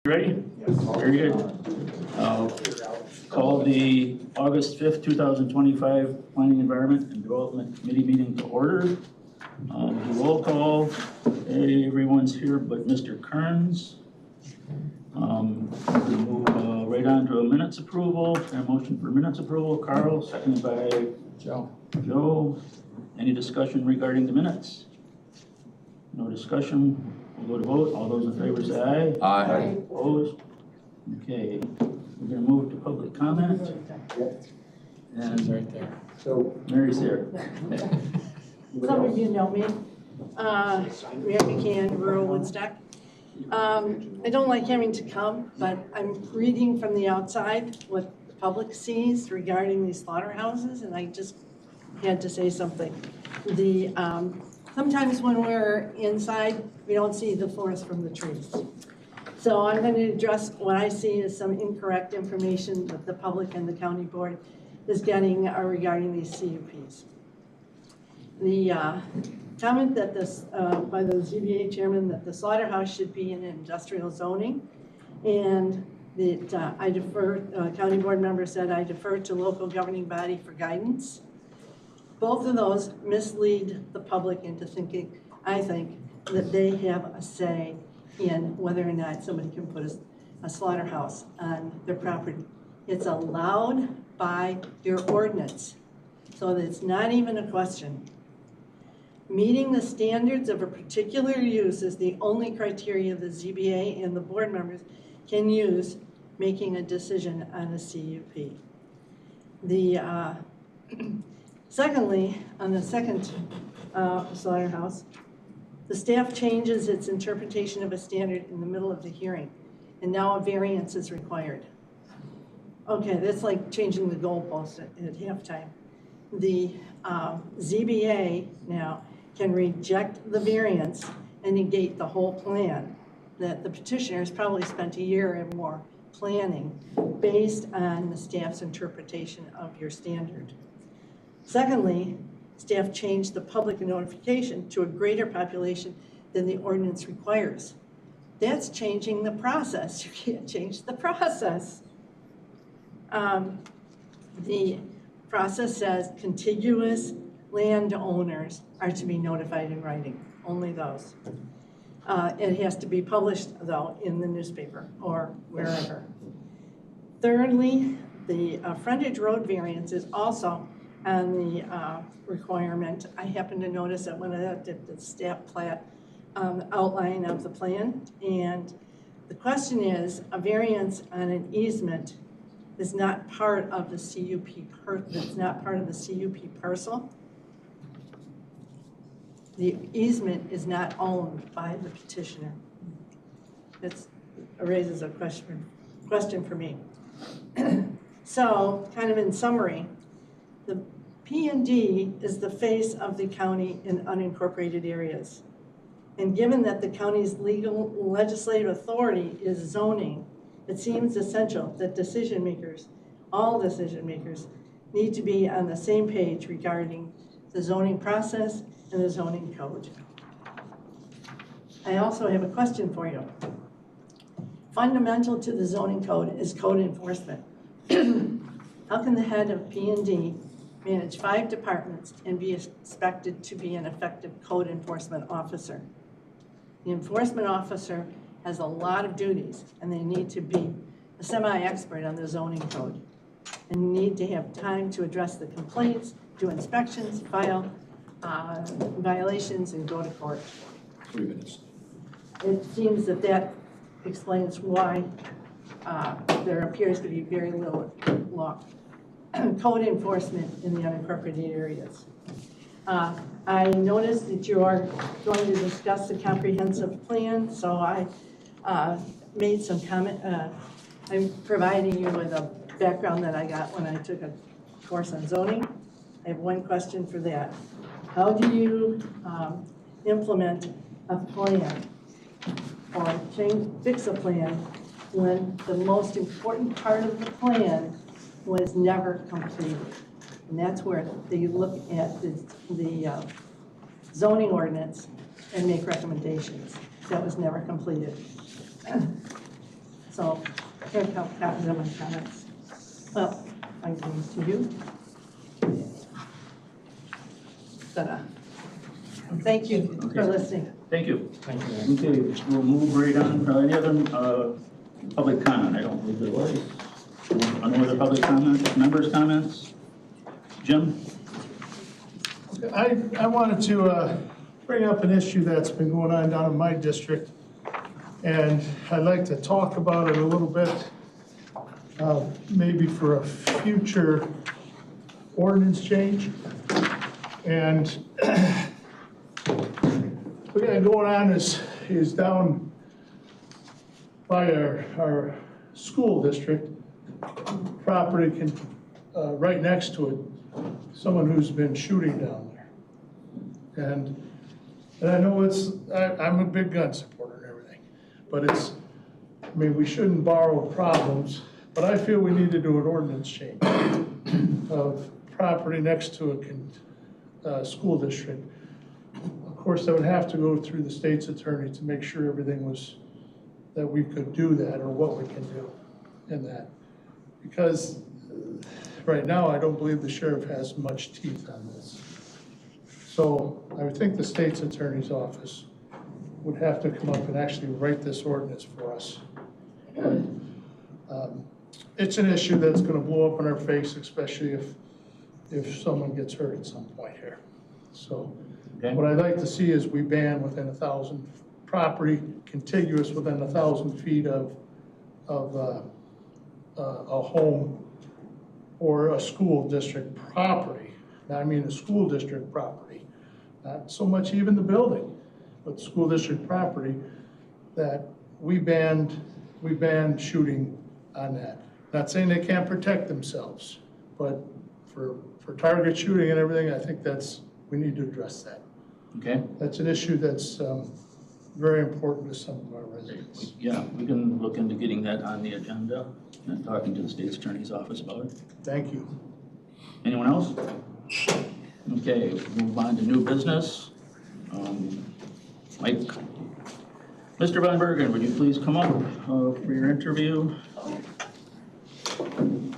Ready? Yes. Very good. Call the August 5th, 2025 Planning, Environment, and Development Committee meeting to order. Roll call. Everyone's here but Mr. Kearns. We move right on to a minutes approval. A motion for minutes approval. Carl, seconded by Joe. Any discussion regarding the minutes? No discussion. We'll go to vote. All those in favor say aye. Aye. Opposed? Okay. We're going to move to public comment. And right there. So Mary's there. Some of you know me. Mary McCann, rural Woodstock. I don't like having to come, but I'm reading from the outside what the public sees regarding these slaughterhouses, and I just had to say something. Sometimes when we're inside, we don't see the forest from the trees. So I'm going to address what I see as some incorrect information that the public and the county board is getting regarding these CUPs. The comment that this, by the ZBA chairman, that the slaughterhouse should be in industrial zoning, and that I defer, county board member said I defer to local governing body for guidance. Both of those mislead the public into thinking, I think, that they have a say in whether or not somebody can put a slaughterhouse on their property. It's allowed by your ordinance, so that it's not even a question. Meeting the standards of a particular use is the only criteria the ZBA and the board members can use making a decision on a CUP. Secondly, on the second slaughterhouse, the staff changes its interpretation of a standard in the middle of the hearing, and now a variance is required. Okay, that's like changing the goalpost at halftime. The ZBA now can reject the variance and negate the whole plan that the petitioner has probably spent a year or more planning based on the staff's interpretation of your standard. Secondly, staff changed the public notification to a greater population than the ordinance requires. That's changing the process. You can't change the process. The process says contiguous landowners are to be notified in writing, only those. It has to be published, though, in the newspaper or wherever. Thirdly, the frontage road variance is also on the requirement. I happened to notice that when I looked at the staff plat outline of the plan, and the question is, a variance on an easement is not part of the CUP. It's not part of the CUP parcel. The easement is not owned by the petitioner. It raises a question for me. So, kind of in summary, the P&D is the face of the county in unincorporated areas. And given that the county's legal legislative authority is zoning, it seems essential that decision makers, all decision makers, need to be on the same page regarding the zoning process and the zoning code. I also have a question for you. Fundamental to the zoning code is code enforcement. How can the head of P&D manage 5 departments and be expected to be an effective code enforcement officer? The enforcement officer has a lot of duties, and they need to be a semi-expert on the zoning code and need to have time to address the complaints, do inspections, file violations, and go to court. 3 minutes. It seems that that explains why there appears to be very little law code enforcement in the unincorporated areas. I noticed that you are going to discuss the comprehensive plan, so I made some comment. I'm providing you with a background that I got when I took a course on zoning. I have one question for that. How do you implement a plan or fix a plan when the most important part of the plan was never completed? And that's where they look at the zoning ordinance and make recommendations. That was never completed. So here are a couple copies of my comments. Well, I give these to you. Ta-da. Thank you for listening. Thank you. Thank you. Okay, we'll move right on. Any other public comment? I don't believe there was. Any other public comments? Members' comments? Jim? I wanted to bring up an issue that's been going on down in my district, and I'd like to talk about it a little bit, maybe for a future ordinance change. And what we got going on is down by our school district property, right next to it, someone who's been shooting down there. And I know I'm a big gun supporter and everything, but I mean, we shouldn't borrow problems, but I feel we need to do an ordinance change of property next to a school district. Of course, that would have to go through the state's attorney to make sure everything was, that we could do that or what we can do in that. Because right now, I don't believe the sheriff has much teeth on this. So I would think the state's attorney's office would have to come up and actually write this ordinance for us. It's an issue that's gonna blow up in our face, especially if someone gets hurt at some point here. So what I'd like to see is we ban within 1,000 property contiguous within 1,000 feet of a home or a school district property. Now, I mean a school district property, not so much even the building, but school district property, that we banned shooting on that. Not saying they can't protect themselves, but for target shooting and everything, I think we need to address that. Okay. That's an issue that's very important to some of our residents. Yeah, we can look into getting that on the agenda and talking to the state's attorney's office about it. Thank you. Anyone else? Okay, move on to new business. Mike. Mr. Van Bergen, would you please come up for your interview? And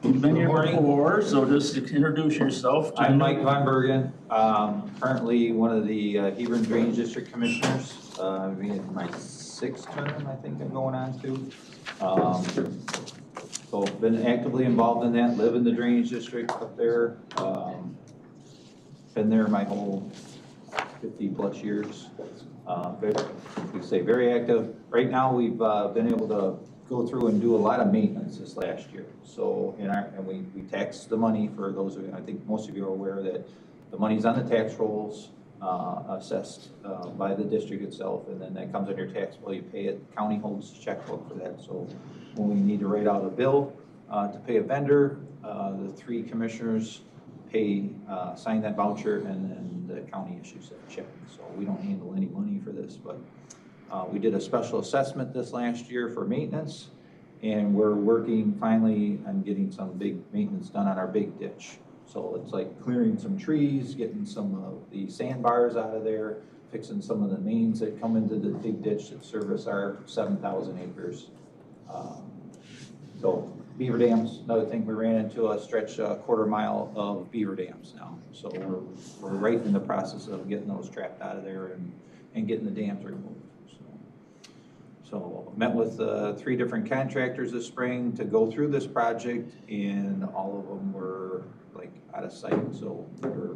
you've been here before, so just introduce yourself. I'm Mike Van Bergen, currently one of the Hebron Drainage District Commissioners. I've been in my 6th term, I think I'm going on to. So been actively involved in that, live in the drainage district up there. Been there my whole 50 plus years. We say very active. Right now we've been able to go through and do a lot of maintenance this last year. So and we tax the money for those of you, I think most of you are aware that the money's on the tax rolls, assessed by the district itself, and then that comes on your tax bill, you pay it. The county holds the checkbook for that. So when we need to write out a bill to pay a vendor, the 3 commissioners sign that voucher, and then the county issues that check. So we don't handle any money for this, but we did a special assessment this last year for maintenance, and we're working finally on getting some big maintenance done on our big ditch. So it's like clearing some trees, getting some of the sandbars out of there, fixing some of the mains that come into the big ditch that service our 7,000 acres. So beaver dams, another thing, we ran into a stretch, a quarter mile of beaver dams now. So we're right in the process of getting those trapped out of there and getting the dams removed. So met with 3 different contractors this spring to go through this project, and all of them were like out of sight. So we're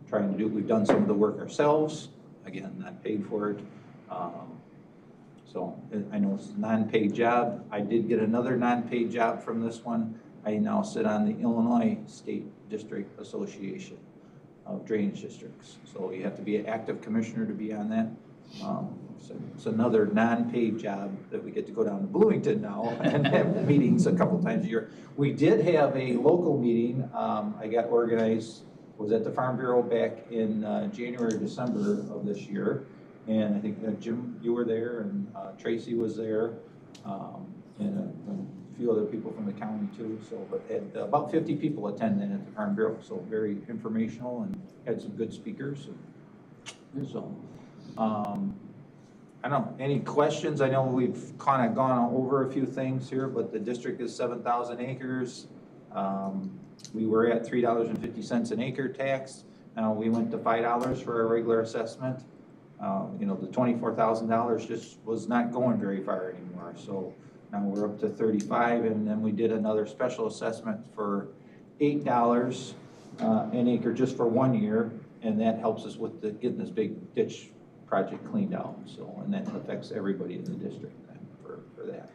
trying to we've done some of the work ourselves, again, not paid for it. So I know it's a non-paid job. I did get another non-paid job from this one. I now sit on the Illinois State District Association of Drainage Districts. So you have to be an active commissioner to be on that. So it's another non-paid job that we get to go down to Bloomington now and have meetings a couple times a year. We did have a local meeting. I got organized, was at the Farm Bureau back in January, December of this year. And I think Jim, you were there, and Tracy was there, and a few other people from the county too. So, but had about 50 people attending at the Farm Bureau. So very informational, and had some good speakers. So I don't know, any questions? I know we've kind of gone over a few things here, but the district is 7,000 acres. We were at $3.50 an acre tax. Now we went to $5 for our regular assessment. You know, the $24,000 just was not going very far anymore. So now we're up to 35, and then we did another special assessment for $8 an acre just for 1 year, and that helps us with getting this big ditch project cleaned out. So, and that affects everybody in the district then for that.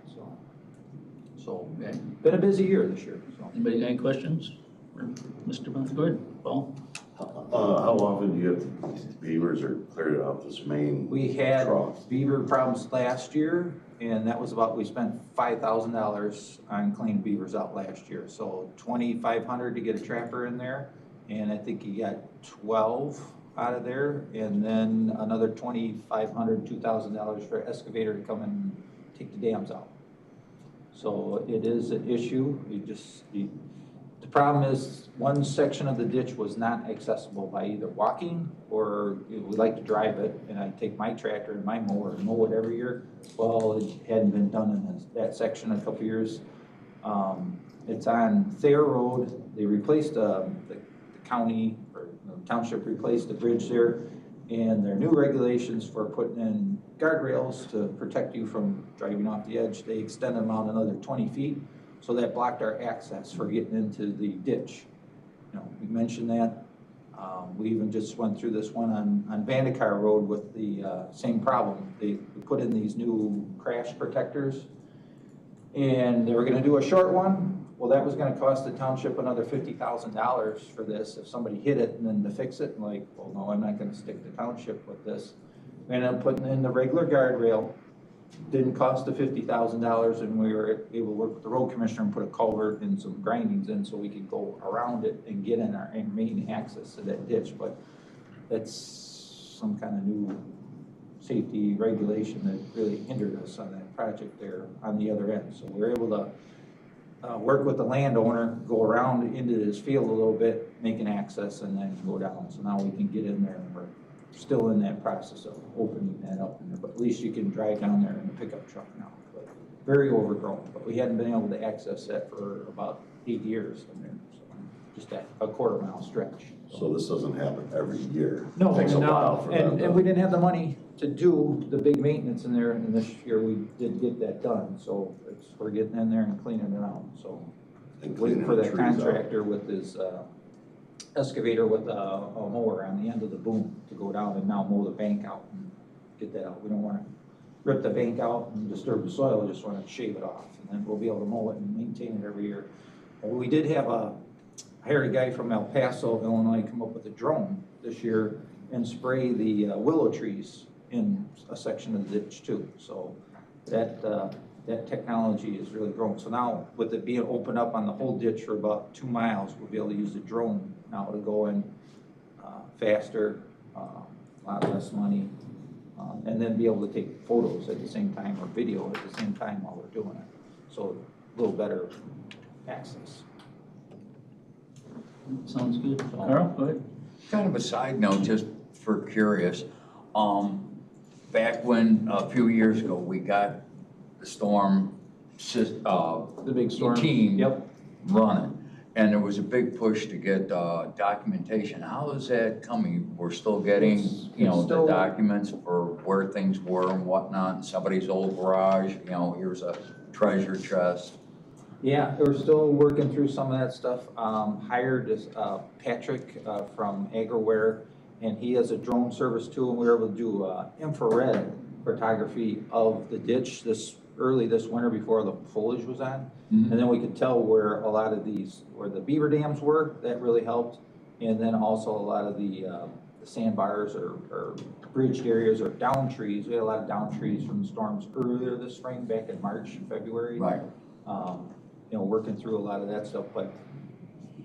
So Okay. been a busy year this year. So. Anybody got any questions for Mr. Booth? Go ahead, Paul. How often do you have these beavers are cleared out this main? We had trough? beaver problems last year, and that was about, we spent $5,000 on cleaning beavers out last year. So $2,500 to get a trapper in there, and I think you got 12 out of there, and then another $2,500, $2,000 for an excavator to come and take the dams out. So it is an issue. The problem is one section of the ditch was not accessible by either walking or we like to drive it, and I take my tractor and my mower and mow it every year. Well, it hadn't been done in that section in a couple years. It's on Thayer Road. They replaced the county or the township replaced the bridge there, and their new regulations for putting in guardrails to protect you from driving off the edge, they extended them out another 20 feet. So that blocked our access for getting into the ditch. You know, we mentioned that. We even just went through this one on Vandekar Road with the same problem. They put in these new crash protectors, and they were going to do a short one. Well, that was going to cost the township another $50,000 for this if somebody hit it and then to fix it. And like, well, no, I'm not going to stick the township with this. We ended up putting in the regular guardrail. Didn't cost the $50,000, and we were able to work with the road commissioner and put a culvert and some grindings in so we could go around it and get in our main access to that ditch. But that's some kind of new safety regulation that really hindered us on that project there on the other end. So we were able to work with the landowner, go around into his field a little bit, make an access, and then go down. So now we can get in there, and we're still in that process of opening that up in there, but at least you can drive down there in a pickup truck now. But very overgrown, but we hadn't been able to access that for about 8 years in there. So just that a quarter-mile stretch. So this doesn't happen every year? No, It takes a while for them and we didn't have the money to do the big maintenance in there, and this year we did get that done. So we're getting in there and cleaning it out. So waiting for that contractor with his excavator with a mower on the end of the boom to go down and now mow the bank out and get that out. We don't want to rip the bank out and disturb the soil, we just want to shave it off, and then we'll be able to mow it and maintain it every year. We did have I hired a guy from El Paso, Illinois, come up with a drone this year and spray the willow trees in a section of the ditch too. So that technology is really growing. So now with it being opened up on the whole ditch for about 2 miles, we'll be able to use the drone now to go in faster, a lot less money, and then be able to take photos at the same time or video at the same time while we're doing it. So a little better access. Sounds good. Carl, go ahead. Kind of a side note, just for curious, back when, a few years ago, we got the storm, The big storm. team Yep. running, and there was a big push to get documentation. How is that coming? We're still getting, you know, still- the documents for where things were and whatnot, somebody's old garage, you know, here's a treasure chest. Yeah, we're still working through some of that stuff. Hired this Patrick from AgriWare, and he has a drone service too, and we were able to do infrared photography of the ditch this winter before the foliage was on. And then we could tell where a lot of where the beaver dams were, that really helped. And then also a lot of the sandbars or bridged areas or down trees. We had a lot of down trees from the storms earlier this spring, back in March, February. Right. You know, working through a lot of that stuff, but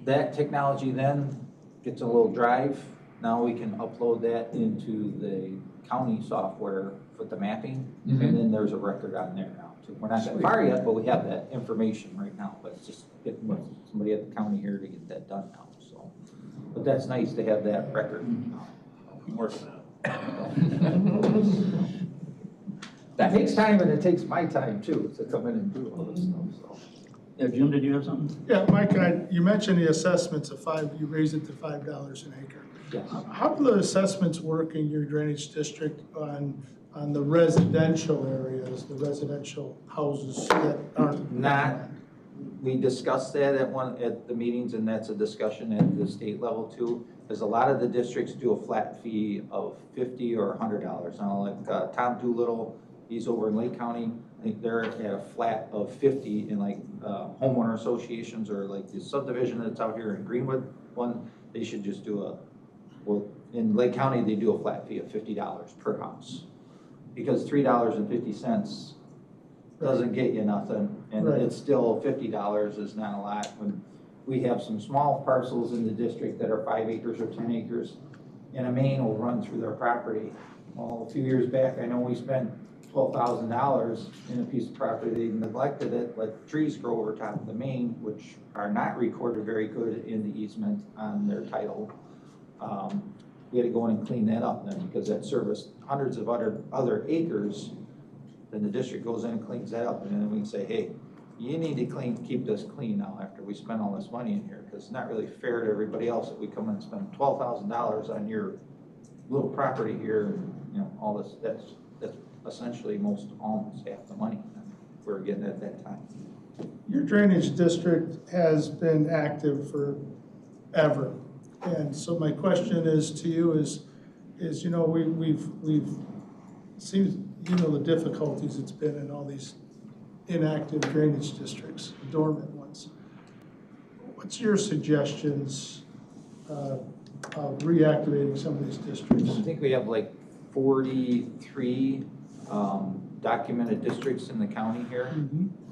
that technology then gets a little drive. Now we can upload that into the county software for the mapping, and then there's a record on there now too. We're not that far yet, but we have that information right now, but it's just getting somebody at the county here to get that done now, so. But that's nice to have that record. Working on That takes time, and it takes my time too, to come in and do all this stuff, so. Yeah, Jim, did you have something? Yeah, Mike, you mentioned the assessments of you raised it to $5 an acre. Yes. How do the assessments work in your drainage district on the residential areas, the residential houses that aren't? Not, we discussed that at the meetings, and that's a discussion at the state level too, is a lot of the districts do a flat fee of $50 or $100. Now, like Tom Doolittle, he's over in Lake County, I think they're at a flat of 50 in like homeowner associations, or like the subdivision that's out here in Greenwood one, they should just do well, in Lake County, they do a flat fee of $50 per house. Because $3.50 doesn't get you nothing, and Right. it's still $50 is not a lot. When we have some small parcels in the district that are 5 acres or 10 acres, and a main will run through their property. Well, a few years back, I know we spent $12,000 in a piece of property. They neglected it, let trees grow over top of the main, which are not recorded very good in the easement on their title. We had to go in and clean that up then, because that serviced hundreds of other acres. Then the district goes in and cleans that up, and then we can say, hey, you need to keep this clean now after we spent all this money in here, because it's not really fair to everybody else that we come in and spend $12,000 on your little property here, you know, all this, that's essentially almost half the money we're getting at that time. Your drainage district has been active forever. And so my question is to you is you know, we've seen, you know, the difficulties it's been in all these inactive drainage districts, dormant ones. What's your suggestions of reactivating some of these districts? I think we have like 43 documented districts in the county here,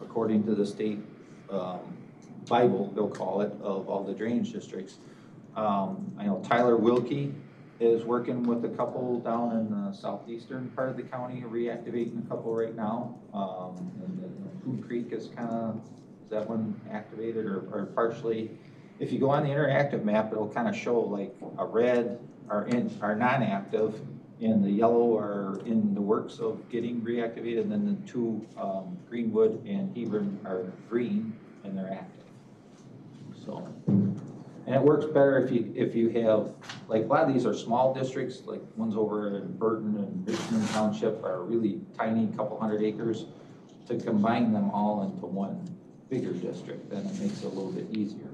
according to the state Bible, they'll call it, of all the drainage districts. I know Tyler Wilkie is working with a couple down in the southeastern part of the county, reactivating a couple right now. And the Food Creek is that one activated or partially? If you go on the interactive map, it'll kind of show like a red are non-active, and the yellow are in the works of getting reactivated, and then the two, Greenwood and Hebron, are green and they're active. So. And it works better if you have, like, a lot of these are small districts, like ones over in Bergen and Richmond Township are really tiny, couple hundred acres. To combine them all into one bigger district, then it makes it a little bit easier.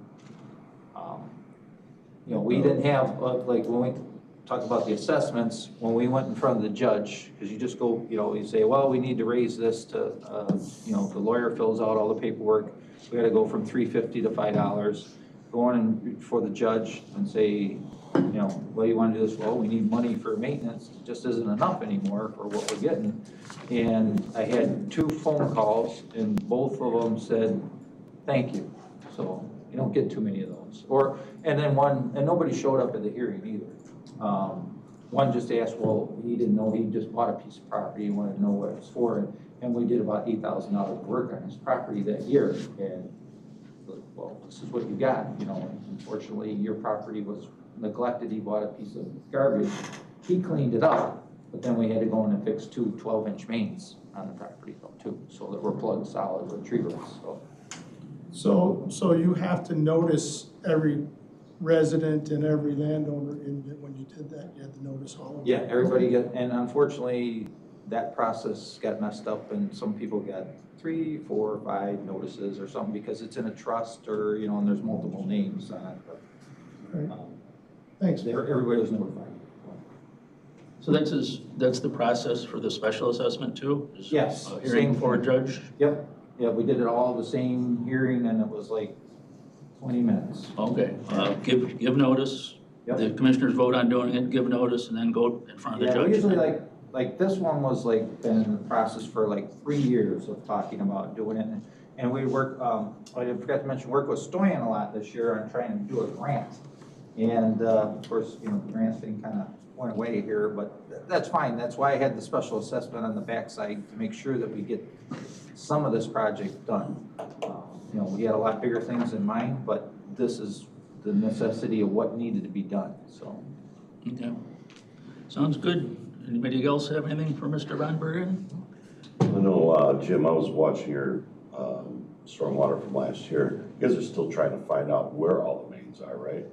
You know, we didn't have, like, when we talk about the assessments, when we went in front of the judge, because you just go, you know, you say, well, we need to raise this to, you know, the lawyer fills out all the paperwork. We had to go from $3.50 to $5. Go in before the judge and say, you know, well, you want to do this? Well, we need money for maintenance. It just isn't enough anymore for what we're getting. And I had 2 phone calls, and both of them said, thank you. So you don't get too many of those. And then nobody showed up at the hearing either. One just asked, well, he didn't know, he just bought a piece of property, he wanted to know what it was for, and we did about $8,000 of work on his property that year. And well, this is what you got, you know. Unfortunately, your property was neglected. He bought a piece of garbage. He cleaned it up, but then we had to go in and fix 2 12-inch mains on the property though too, so that we're plugged solid with tree roots. So you have to notice every resident and every landowner when you did that, you had to notice all of them? Yeah, everybody and unfortunately, that process got messed up, and some people got 3, 4, 5 notices or something because it's in a trust, or, you know, and there's multiple names on it. But, right. Thanks. everybody was notified. So that's the process for the special assessment too? Is Yes, a hearing for a judge? Yep. Yeah, we did it all the same hearing, and it was like 20 minutes. Okay, give notice. Yep. The commissioners vote on doing it, give notice, and then go in front of the Yeah, judge. we usually like this one was like been in the process for like 3 years of talking about doing it. And we work, I forgot to mention, work with Stoyan a lot this year on trying to do a grant. And of course, you know, the grant thing kind of went away here, but that's fine. That's why I had the special assessment on the backside, to make sure that we get some of this project done. You know, we had a lot bigger things in mind, but this is the necessity of what needed to be done, so. Okay. Sounds good. Anybody else have anything for Mr. Von Bergen? I know, Jim, I was watching your stormwater from last year. You guys are still trying to find out where all the mains are, right?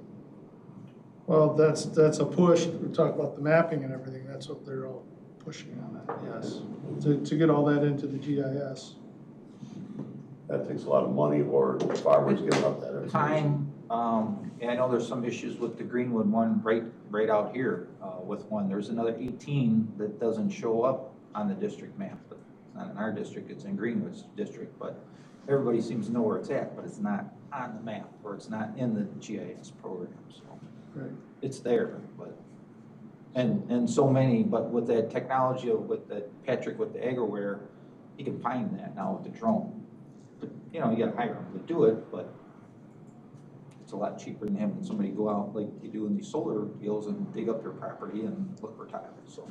Well, that's a push. We talk about the mapping and everything. That's what they're all pushing on that, yes. To get all that into the GIS. That takes a lot of money, or farmers giving up that information. Time, and I know there's some issues with the Greenwood one right out here, with one. There's another 18 that doesn't show up on the district map. But it's not in our district, it's in Greenwood's district, but everybody seems to know where it's at, but it's not on the map, or it's not in the GIS program, so. Right. It's there, but, and so many, but with that technology with that Patrick with the AgriWare, he can find that now with the drone. But, you know, you gotta hire him to do it, but it's a lot cheaper than having somebody go out like you do in these solar deals and dig up your property and look for tile, so.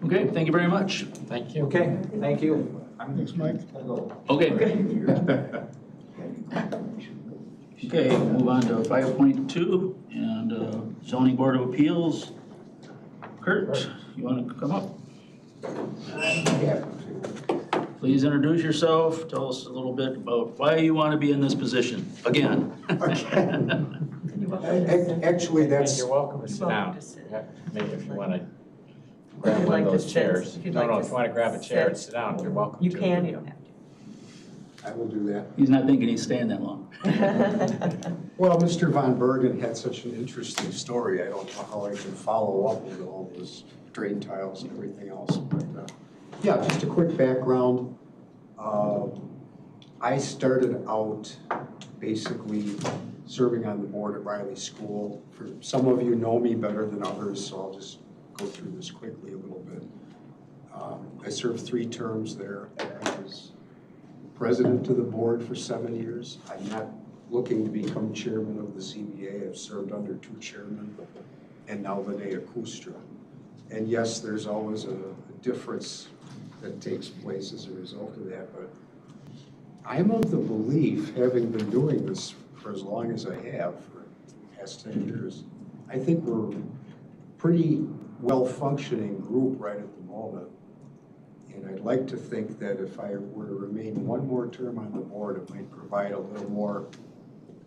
Okay, thank you very much. Thank you. Okay, thank you. Thanks, Mike. Okay. Okay, move on to 5.2 and zoning board of appeals. Kurt, you want to come up? Please introduce yourself. Tell us a little bit about why you want to be in this position again. Actually, that's, You're welcome to sit welcome down. to sit. Yeah, maybe if you want to If grab you'd one of like to those sit- chairs. if you'd No, like no, to if you want to grab a chair and sit. sit down, you're welcome to. You can, you don't have I will do that. He's not thinking he's staying that long. to. Well, Mr. Von Bergen had such an interesting story. I don't know how I can follow up with all those drain tiles and everything else. But yeah, just a quick background. I started out basically serving on the board at Riley School. For some of you know me better than others, so I'll just go through this quickly a little bit. I served 3 terms there. I was president of the board for 7 years. I'm not looking to become chairman of the ZBA. I've served under 2 chairmen and now Linnea Kustra. And yes, there's always a difference that takes place as a result of that, but I'm of the belief, having been doing this for as long as I have, for the past 10 years, I think we're a pretty well-functioning group right at the moment. And I'd like to think that if I were to remain one more term on the board, it might provide a little more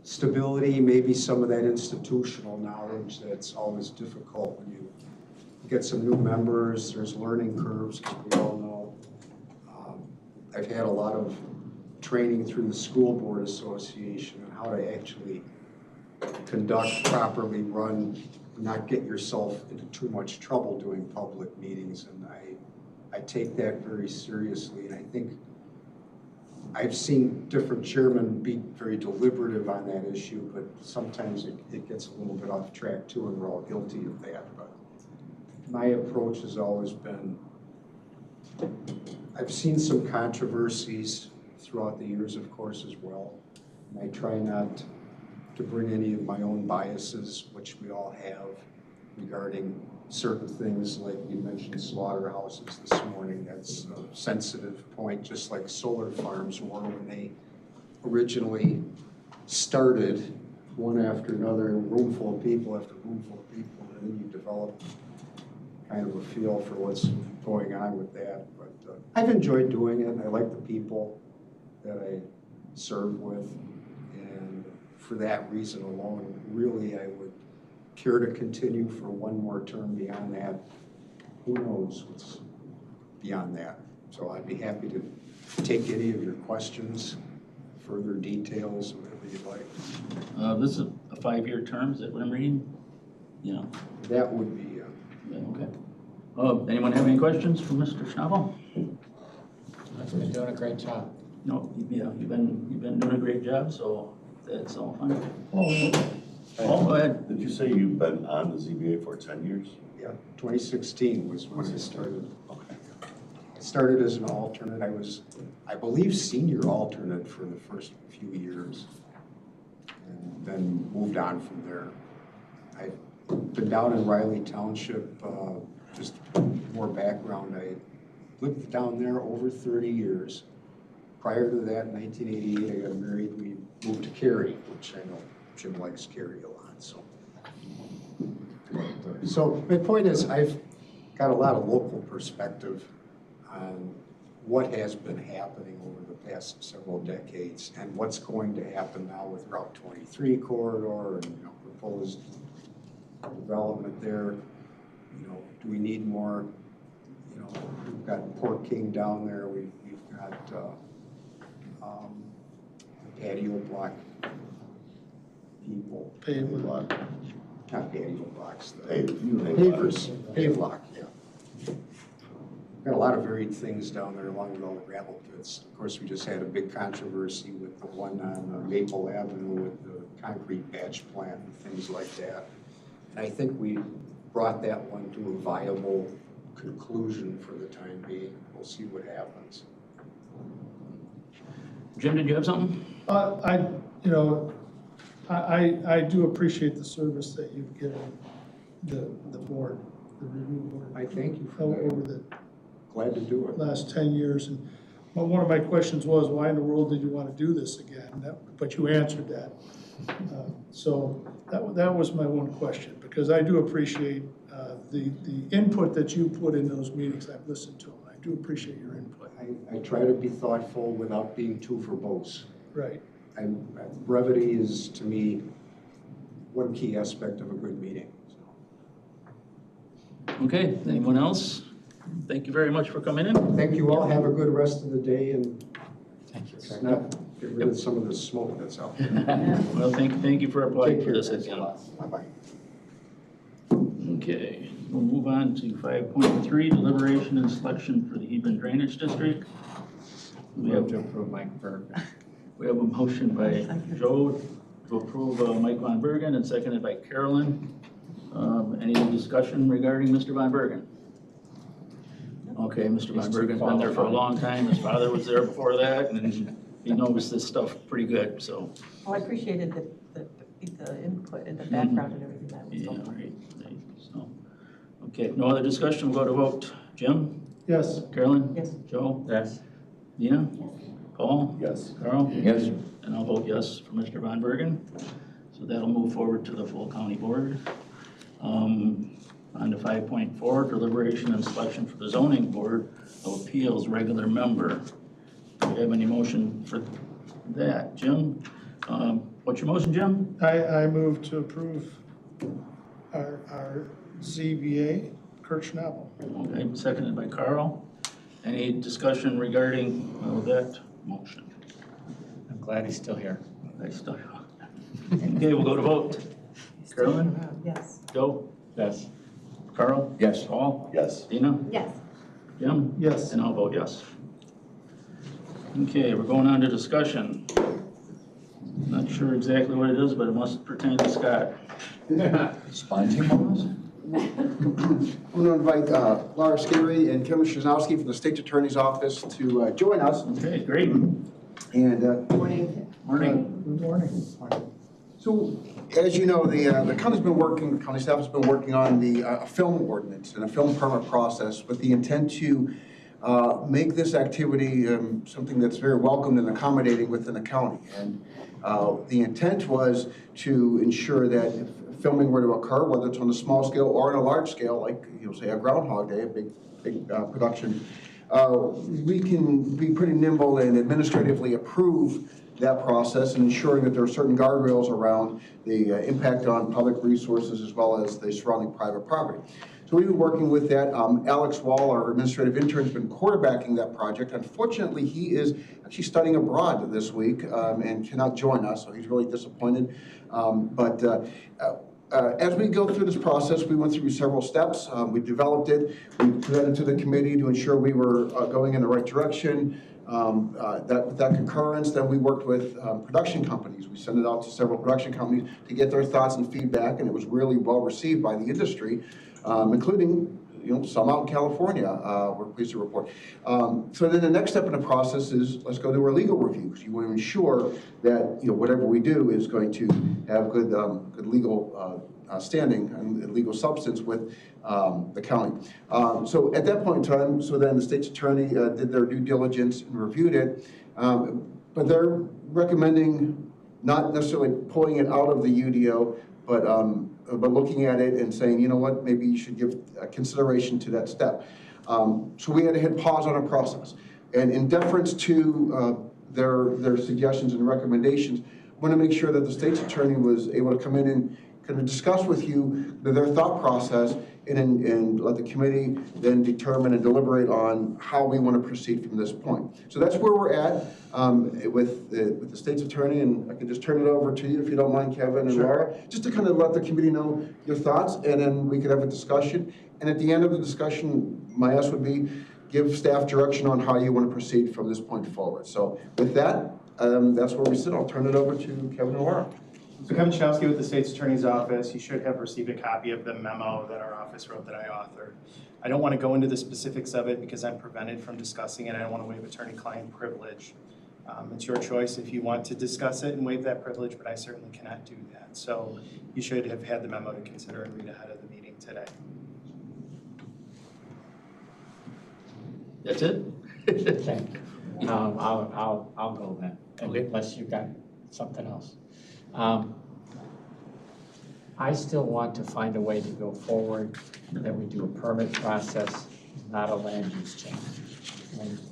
stability, maybe some of that institutional knowledge that's always difficult when you get some new members. There's learning curves, as we all know. I've had a lot of training through the School Board Association on how to actually conduct, properly run, not get yourself into too much trouble doing public meetings, and I take that very seriously, and I think I've seen different chairmen be very deliberative on that issue, but sometimes it gets a little bit off track too, and we're all guilty of that. But my approach has always been, I've seen some controversies throughout the years, of course, as well, and I try not to bring any of my own biases, which we all have, regarding certain things, like you mentioned slaughterhouses this morning. That's a sensitive point, just like solar farms were when they originally started, one after another, a room full of people after room full of people, and then you develop kind of a feel for what's going on with that. But I've enjoyed doing it. I like the people that I serve with, and for that reason alone, really, I would care to continue for one more term beyond that. Who knows what's beyond that? So I'd be happy to take any of your questions, further details, whatever you'd like. This is a 5-year term, is that what I'm reading? Yeah. That would be, Yeah, okay. Anyone have any questions for Mr. Schnable? You've been doing a great job. No, yeah, you've been doing a great job, so that's all fine. Oh, go ahead. Did you say you've been on the ZBA for 10 years? yeah, 2016 was when I started. Okay. I started as an alternate. I was, I believe, senior alternate for the first few years, and then moved on from there. I've been down in Riley Township, just more background. I lived down there over 30 years. Prior to that, in 1988, I got married. We moved to Cary, which I know Jim likes Cary a lot. So So my point is, I've got a lot of local perspective on what has been happening over the past several decades and what's going to happen now with Route 23 corridor and, you know, proposed development there. You know, do we need more? You know, we've got Port King down there. We've got patio block people. Pavement block. Not patio blocks. The Pavers. Pave block, yeah. Got a lot of varied things down there along with all the gravel pits. Of course, we just had a big controversy with the one on Maple Avenue with the concrete batch plant and things like that. And I think we brought that one to a viable conclusion for the time being. We'll see what happens. Jim, did you have something? I do appreciate the service that you've given the board, the review board. I thank you for that. Over the Glad to do it. last 10 years. And one of my questions was, why in the world did you want to do this again? But you answered that. So that was my one question, because I do appreciate the input that you put in those meetings. I've listened to them. I do appreciate your input. I try to be thoughtful without being too verbose. Right. And brevity is, to me, one key aspect of a good meeting. Okay, anyone else? Thank you very much for coming in. Thank you all. Have a good rest of the day, and Thank you. let's not get rid of some of the smoke that's out there. Well, thank you for applying Take for care. this Thanks a again. lot. Bye-bye. Okay, we'll move on to 5.3, deliberation and selection for the Hebron Drainage District. We have Move to approve Mike Bergen. We have a motion by Joe to approve Mike Von Bergen and seconded by Carolyn. Any discussion regarding Mr. Von Bergen? Okay, Mr. Von Bergen's been there for a long time. His father was there before that, and he knows this stuff pretty good, so. Oh, I appreciated the input and the background and everything that was Yeah, going on. right, so. Okay, no other discussion, we'll go to vote. Jim? Yes. Carolyn? Yes. Joe? Yes. Dina? Paul? Yes. Carl? Yes. And I'll vote yes for Mr. Von Bergen. So that'll move forward to the full county board. On to 5.4, deliberation and selection for the zoning board of appeals regular member. Do we have any motion for that? Jim? What's your motion, Jim? I move to approve our ZBA, Kurt Schnable. Okay, seconded by Carl. Any discussion regarding that motion? I'm glad he's still here. Okay, we'll go to vote. Carolyn? Yes. Joe? Yes. Carl? Yes. Paul? Yes. Dina? Yes. Jim? Yes. And I'll vote yes. Okay, we're going on to discussion. Not sure exactly what it is, but it must pertain to Scott. Sponging bonus? I'm going to invite Laura Scary and Kevin Shazowski from the State Attorney's Office to join us. Okay, great. And Morning. Morning. Good morning. so, as you know, the county staff has been working on the film ordinance and a film permit process with the intent to make this activity something that's very welcomed and accommodating within the county. And the intent was to ensure that if filming were to occur, whether it's on a small scale or on a large scale, like say a Groundhog Day, a big production, we can be pretty nimble and administratively approve that process and ensuring that there are certain guardrails around the impact on public resources as well as the surrounding private property. So we've been working with that. Alex Wall, our administrative intern, has been quarterbacking that project. Unfortunately, he is actually studying abroad this week and cannot join us, so he's really disappointed. As we go through this process, we went through several steps. We developed it. We presented to the committee to ensure we were going in the right direction. With that concurrence, then we worked with production companies. We sent it out to several production companies to get their thoughts and feedback, and it was really well received by the industry, including some out in California, we're pleased to report. So then the next step in the process is let's go to our legal review, because you want to ensure that whatever we do is going to have good legal standing and legal substance with the county. So at that point in time, so then the state's attorney did their due diligence and reviewed it, but they're recommending not necessarily pulling it out of the UDO, but but looking at it and saying, you know what, maybe you should give consideration to that step. So we had to hit pause on our process. And in deference to their suggestions and recommendations, I want to make sure that the state's attorney was able to come in and kind of discuss with you their thought process and let the committee then determine and deliberate on how we want to proceed from this point. So that's where we're at with the state's attorney, and I can just turn it over to you if you don't mind, Kevin and Laura, just to kind of let the committee know your thoughts, and then we could have a discussion. And at the end of the discussion, my ask would be give staff direction on how you want to proceed from this point forward. So with that, that's where we sit. I'll turn it over to Kevin and Laura. So Kevin Schnable with the State's Attorney's Office. You should have received a copy of the memo that our office wrote that I authored. I don't want to go into the specifics of it because I'm prevented from discussing it. I don't want to waive attorney-client privilege. It's your choice if you want to discuss it and waive that privilege, but I certainly cannot do that. So you should have had the memo to consider and read ahead of the meeting today. That's it? Okay. I'll go then, unless you got something else. I still want to find a way to go forward that we do a permit process, not a land use change.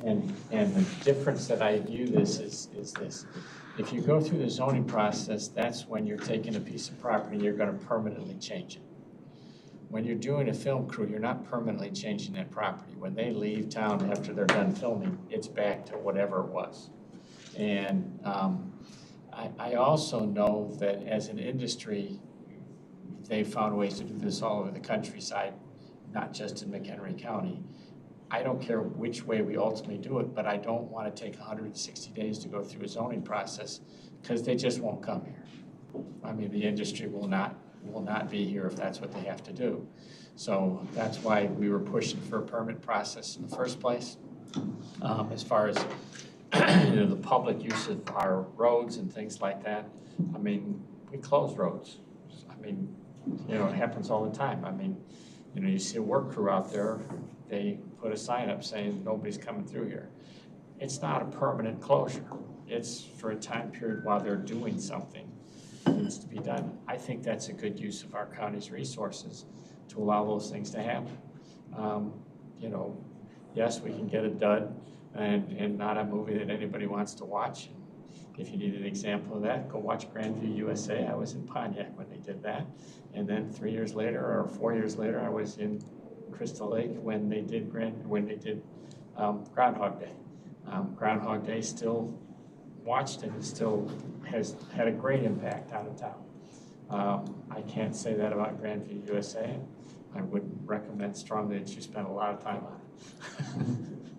And the difference that I view this is this. If you go through the zoning process, that's when you're taking a piece of property and you're going to permanently change it. When you're doing a film crew, you're not permanently changing that property. When they leave town after they're done filming, it's back to whatever it was. And I also know that as an industry, they found ways to do this all over the countryside, not just in McHenry County. I don't care which way we ultimately do it, but I don't want to take 160 days to go through a zoning process because they just won't come here. I mean, the industry will not be here if that's what they have to do. So that's why we were pushing for a permit process in the first place. As far as the public use of our roads and things like that, I mean, we close roads. I mean, it happens all the time. I mean, you see a work crew out there, they put a sign up saying nobody's coming through here. It's not a permanent closure. It's for a time period while they're doing something that needs to be done. I think that's a good use of our county's resources to allow those things to happen. Yes, we can get a dud and not a movie that anybody wants to watch. If you need an example of that, go watch Grandview USA. I was in Pontiac when they did that. And then 3 years later or 4 years later, I was in Crystal Lake when they did Groundhog Day. Groundhog Day still watched and still has had a great impact out of town. I can't say that about Grandview USA. I would recommend strongly that you spend a lot of time on it.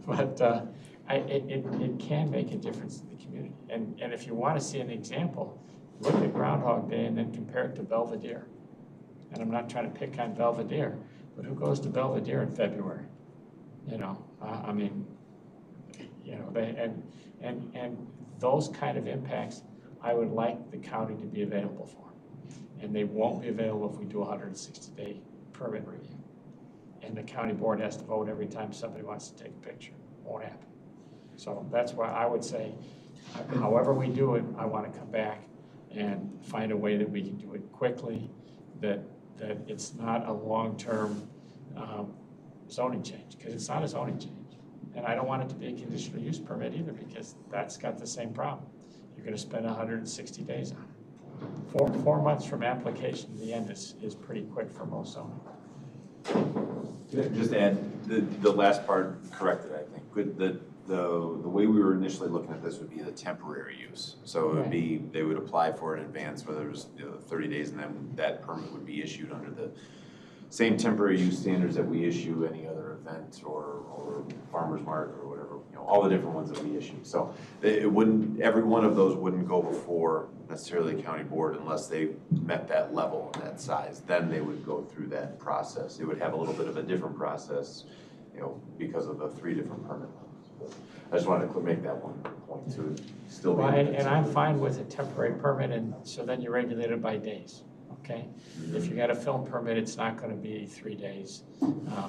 But it can make a difference in the community. And if you want to see an example, look at Groundhog Day and then compare it to Belvedere. And I'm not trying to pick on Belvedere, but who goes to Belvedere in February? I mean, and those kind of impacts, I would like the county to be available for. And they won't be available if we do a 160-day permit review. And the county board has to vote every time somebody wants to take a picture. Won't happen. So that's why I would say, however we do it, I want to come back and find a way that we can do it quickly, that it's not a long-term zoning change, because it's not a zoning change. And I don't want it to be a conditional use permit either, because that's got the same problem. You're going to spend 160 days on it. 4 months from application to the end is pretty quick for most zoning. Just add, the last part corrected, I think. The way we were initially looking at this would be the temporary use. So it would be, they would apply for it in advance, whether it was 30 days, and then that permit would be issued under the same temporary use standards that we issue any other event or farmer's market or whatever, all the different ones that we issue. So it wouldn't, every one of those wouldn't go before necessarily the county board unless they met that level and that size. Then they would go through that process. It would have a little bit of a different process, because of the 3 different permit levels. But I just wanted to make that one point to still be. Well, and I'm fine with a temporary permit, and so then you regulate it by days, okay? If you got a film permit, it's not going to be 3 days.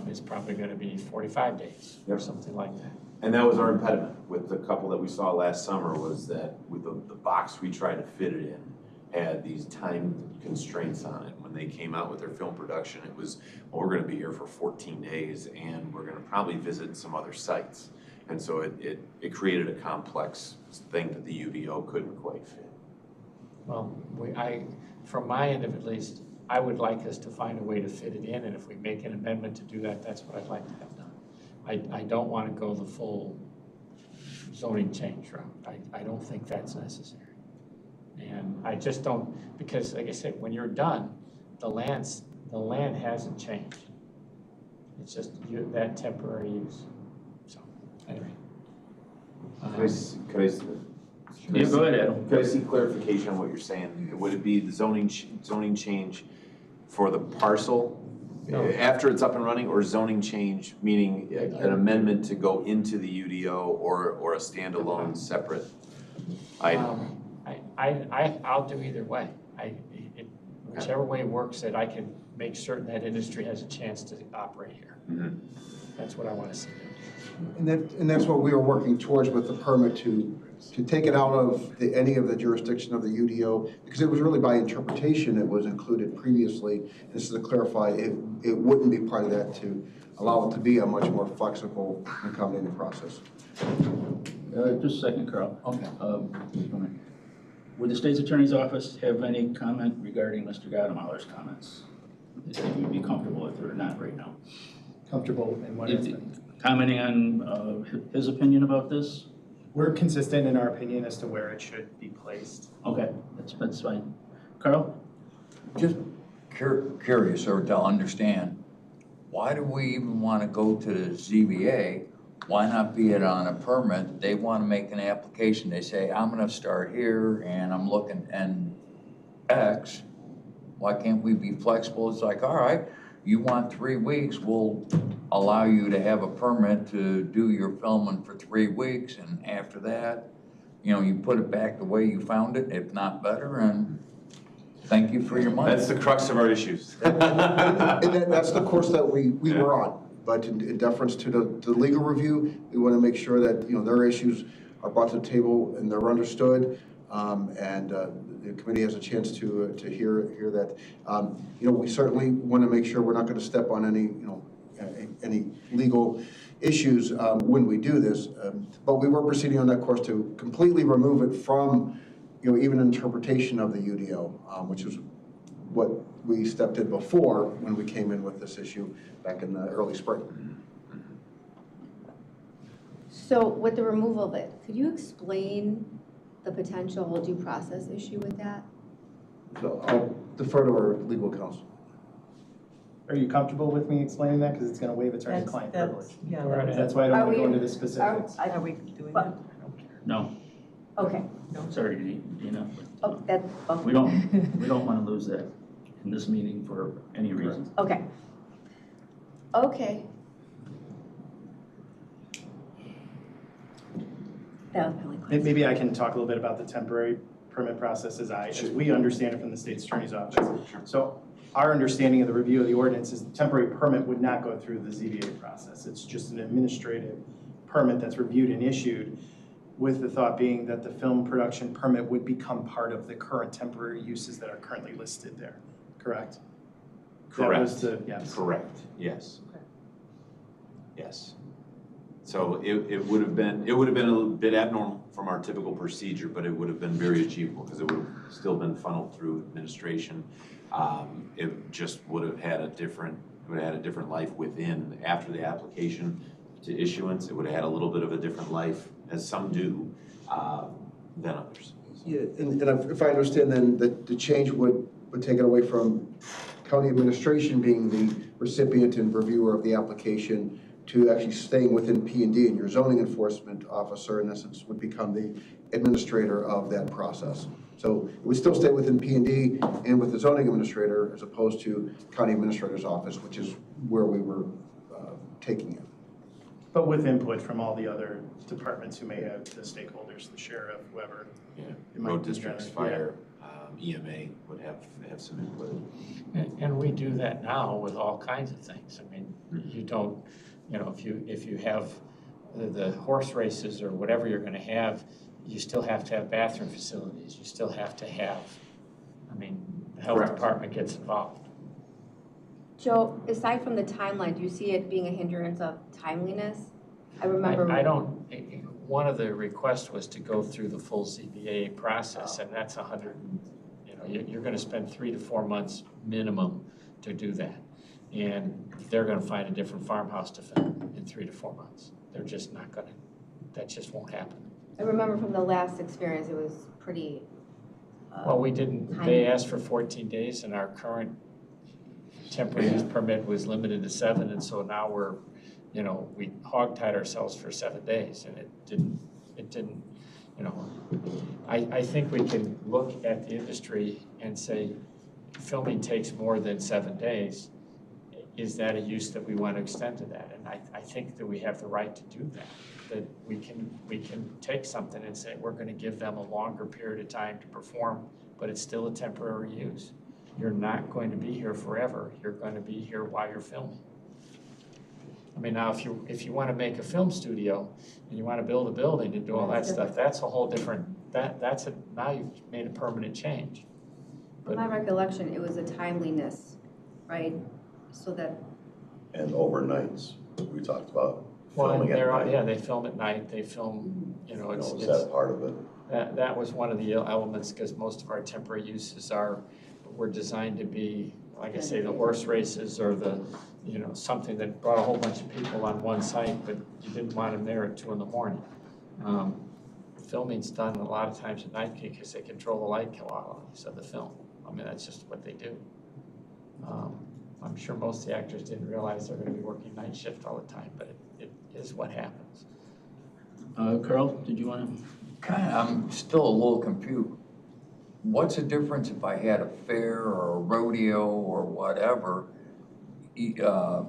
It's probably going to be 45 days or something like that. And that was our impediment with the couple that we saw last summer, was that with the box we tried to fit it in, had these time constraints on it. When they came out with their film production, it was, well, we're gonna be here for 14 days and we're gonna probably visit some other sites. And so it created a complex thing that the UDO couldn't quite fit. Well, from my end of it at least, I would like us to find a way to fit it in, and if we make an amendment to do that, that's what I'd like to have done. I don't want to go the full zoning change route. I don't think that's necessary. And I just don't, because like I said, when you're done, the land hasn't changed. It's just that temporary use. So, anyway. Could I Yeah, go ahead, Adam. Could I see clarification on what you're saying? Would it be the zoning change for the parcel No. after it's up and running, or zoning change meaning an amendment to go into the UDO or a standalone separate item? I'll do either way. Whichever way works, that I can make certain that industry has a chance to operate here. Mhm. That's what I want to see. And that's what we were working towards with the permit, to take it out of any of the jurisdiction of the UDO, because it was really by interpretation it was included previously. This is to clarify, it wouldn't be part of that, to allow it to be a much more flexible and accommodating process. Just a second, Carl. Okay. Would the state's attorney's office have any comment regarding Mr. Godemaller's comments? If you'd be comfortable with it or not right now? Comfortable in what aspect? Commenting on his opinion about this? We're consistent in our opinion as to where it should be placed. Okay, that's fine. Carl? Just curious, or to understand, why do we even want to go to the ZBA? Why not be it on a permit? They want to make an application. They say, I'm going to start here and I'm looking and X. Why can't we be flexible? It's like, all right, you want 3 weeks, we'll allow you to have a permit to do your filming for 3 weeks, and after that, you put it back the way you found it, if not better, and thank you for your money. That's the crux of our issues. And that's the course that we were on. But in deference to the legal review, we want to make sure that, their issues are brought to the table and they're understood. And the committee has a chance to hear that. We certainly want to make sure we're not going to step on any legal issues when we do this. But we were proceeding on that course to completely remove it from, even interpretation of the UDO, which is what we stepped in before when we came in with this issue back in the early spring. So with the removal of it, could you explain the potential due process issue with that? So I'll defer to our legal counsel. Are you comfortable with me explaining that? Because it's going to waive attorney-client privilege. Yeah. That's why I don't Are want to go we- into the specifics. Are we doing But- that? No, Okay, sorry, Dina. oh, that, okay. We don't want to lose that in this meeting for any reason. Okay. Okay. That was my only question. Maybe I can talk a little bit about the temporary permit process as we understand it from the state's attorney's office. So our understanding of the review of the ordinance is the temporary permit would not go through the ZBA process. It's just an administrative permit that's reviewed and issued, with the thought being that the film production permit would become part of the current temporary uses that are currently listed there, correct? That was yes. Correct, yes. Yes. So it would have been a little bit abnormal from our typical procedure, but it would have been very achievable because it would have still been funneled through administration. It just would have had a different life within, after the application to issuance. It would have had a little bit of a different life, as some do, than others. Yeah, and if I understand then, the change would take it away from county administration being the recipient and reviewer of the application to actually staying within P&D, and your zoning enforcement officer, in essence, would become the administrator of that process. So it would still stay within P&D and with the zoning administrator, as opposed to county administrator's office, which is where we were taking it. But with input from all the other departments who may have the stakeholders, the sheriff, whoever. Yeah, It might road be districts, better, fire, EMA would have some input. And we do that now with all kinds of things. I mean, you don't, if you have the horse races or whatever you're going to have, you still have to have bathroom facilities. You still have to have I mean, the health Correct. department gets involved. Joe, aside from the timeline, do you see it being a hindrance of timeliness? I remember. I don't, one of the requests was to go through the full ZBA process, and that's you're gonna spend 3 to 4 months minimum to do that. And they're gonna find a different farmhouse to film in 3 to 4 months. They're just not gonna, that just won't happen. I remember from the last experience, it was pretty. Well, we didn't, they asked for 14 days, and our current temporary use permit was limited to 7, and so now we hog-tied ourselves for 7 days, and it didn't, I think we can look at the industry and say, filming takes more than 7 days. Is that a use that we want to extend to that? And I think that we have the right to do that. That we can take something and say, we're gonna give them a longer period of time to perform, but it's still a temporary use. You're not going to be here forever. You're going to be here while you're filming. I mean, now, if you want to make a film studio and you want to build a building and do all that stuff, that's a whole different, now you've made a permanent change. From my recollection, it was a timeliness, right? So that. And overnights, we talked about Well, filming at night. yeah, they film at night, they film, Is that part of it? that was one of the elements, because most of our temporary uses were designed to be, like I say, the horse races or the, something that brought a whole bunch of people on one site, but you didn't want them there at 2 a.m. Filming's done a lot of times at night because they control the light qualities of the film. I mean, that's just what they do. I'm sure most of the actors didn't realize they're going to be working night shift all the time, but it is what happens. Carl, did you want to? I'm still a little confused. What's the difference if I had a fair or a rodeo or whatever? Mr.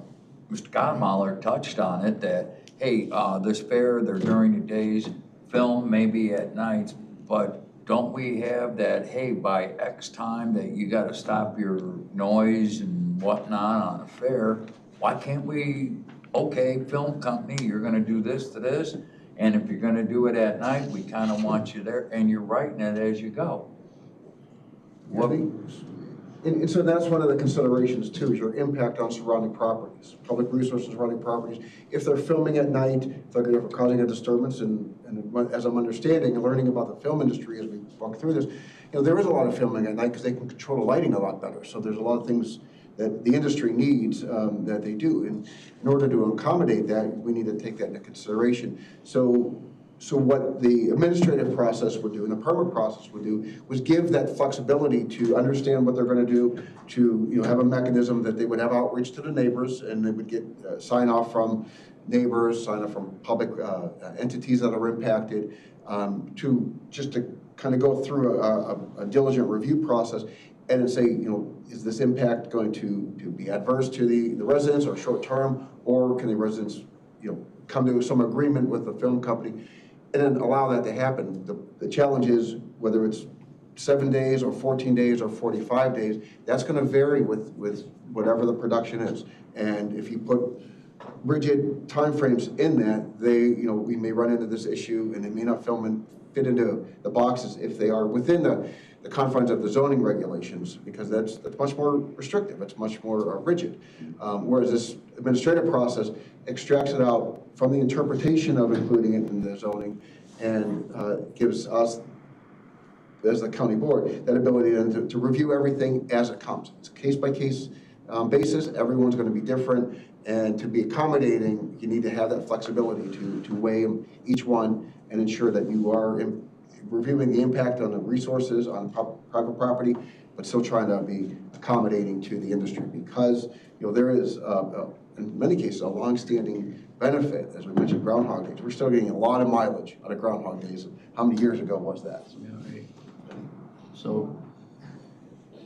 Gottmaler touched on it that, hey, this fair, they're during the days, film maybe at nights, but don't we have that, hey, by X time that you gotta stop your noise and whatnot on a fair? Why can't we, okay, film company, you're gonna do this to this, and if you're gonna do it at night, we kinda want you there, and you're writing it as you go. And so that's one of the considerations too, is your impact on surrounding properties, public resources surrounding properties. If they're filming at night, if they're causing a disturbance, and as I'm understanding and learning about the film industry as we walk through this, there is a lot of filming at night because they can control the lighting a lot better. So there's a lot of things that the industry needs that they do. And in order to accommodate that, we need to take that into consideration. So what the administrative process would do and the permit process would do was give that flexibility to understand what they're going to do, to have a mechanism that they would have outreach to the neighbors, and they would get sign off from neighbors, sign off from public entities that are impacted, to kind of go through a diligent review process and say, is this impact going to be adverse to the residents or short term, or can the residents come to some agreement with the film company and then allow that to happen. The challenge is whether it's 7 days or 14 days or 45 days, that's going to vary with whatever the production is. And if you put rigid timeframes in that, we may run into this issue, and they may not film and fit into the boxes if they are within the confines of the zoning regulations, because that's much more restrictive, it's much more rigid. Whereas this administrative process extracts it out from the interpretation of including it in the zoning and gives us, as the county board, that ability then to review everything as it comes. It's a case-by-case basis, everyone's going to be different, and to be accommodating, you need to have that flexibility to weigh each one and ensure that you are reviewing the impact on the resources on private property, but still trying to be accommodating to the industry, because there is in many cases a long-standing benefit. As we mentioned, groundhog days, we're still getting a lot of mileage out of groundhog days. How many years ago was that? Yeah, right. So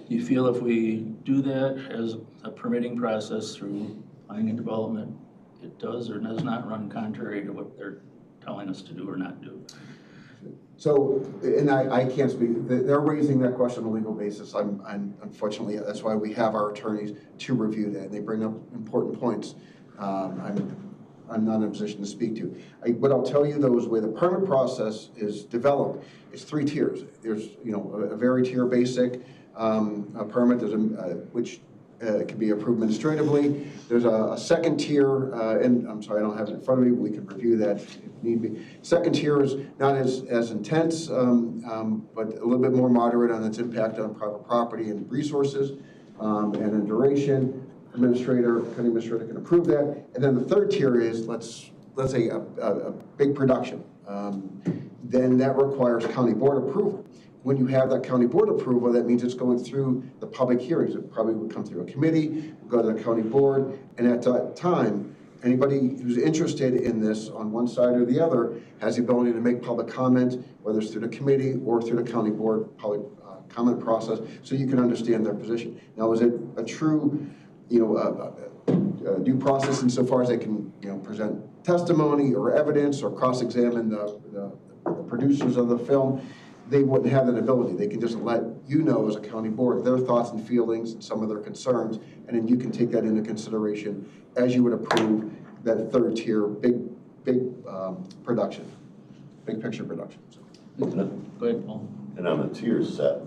you feel if we do that as a permitting process through planning and development, it does or does not run contrary to what they're telling us to do or not do? So, and I can't speak, they're raising that question on a legal basis. I'm unfortunately, that's why we have our attorneys to review that. They bring up important points. I'm not in a position to speak to. What I'll tell you though is where the permit process is developed, it's 3 tiers. There's, a very tier basic, a permit, which can be approved administratively. There's a second tier, and I'm sorry, I don't have it in front of me, but we can review that if need be. Second tier is not as intense, but a little bit more moderate on its impact on private property and resources, and in duration. County administrator can approve that. And then the third tier is, let's say a big production. Then that requires county board approval. When you have that county board approval, that means it's going through the public hearings. It probably would come through a committee, go to the county board, and at that time, anybody who's interested in this on one side or the other has the ability to make public comment, whether it's through the committee or through the county board public comment process, so you can understand their position. Now, is it a true, due process insofar as they can, present testimony or evidence or cross-examine the producers of the film? They wouldn't have that ability. They can just let you know as a county board their thoughts and feelings and some of their concerns, and then you can take that into consideration as you would approve that third tier big production, big picture production. Go ahead, Paul. And on the tiers set,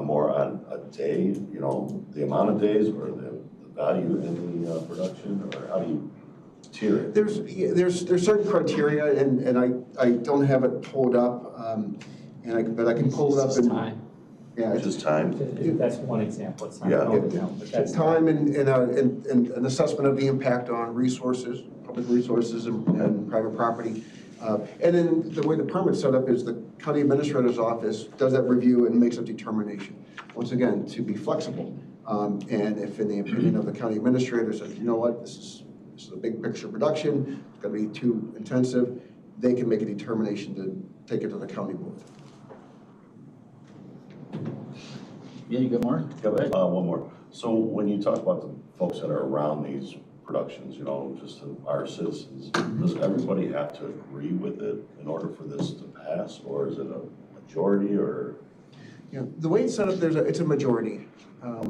more on a day, the amount of days or the value in the production, or how do you tier it? There's certain criteria, and I don't have it pulled up, but I can pull it up. It's time. Yeah, It's just time. That's one example. It's not Yeah. all the time, but that's time and an assessment of the impact on resources, public resources and private property. And then the way the permit's set up is the county administrator's office does that review and makes a determination. Once again, to be flexible. And if in the opinion of the county administrator says, you know what, this is a big picture production, it's gonna be too intensive, they can make a determination to take it to the county board. Yeah, you got more? Go ahead. One more. So when you talk about the folks that are around these productions, just our citizens, does everybody have to agree with it in order for this to pass, or is it a majority, or? The way it's set up, it's a majority.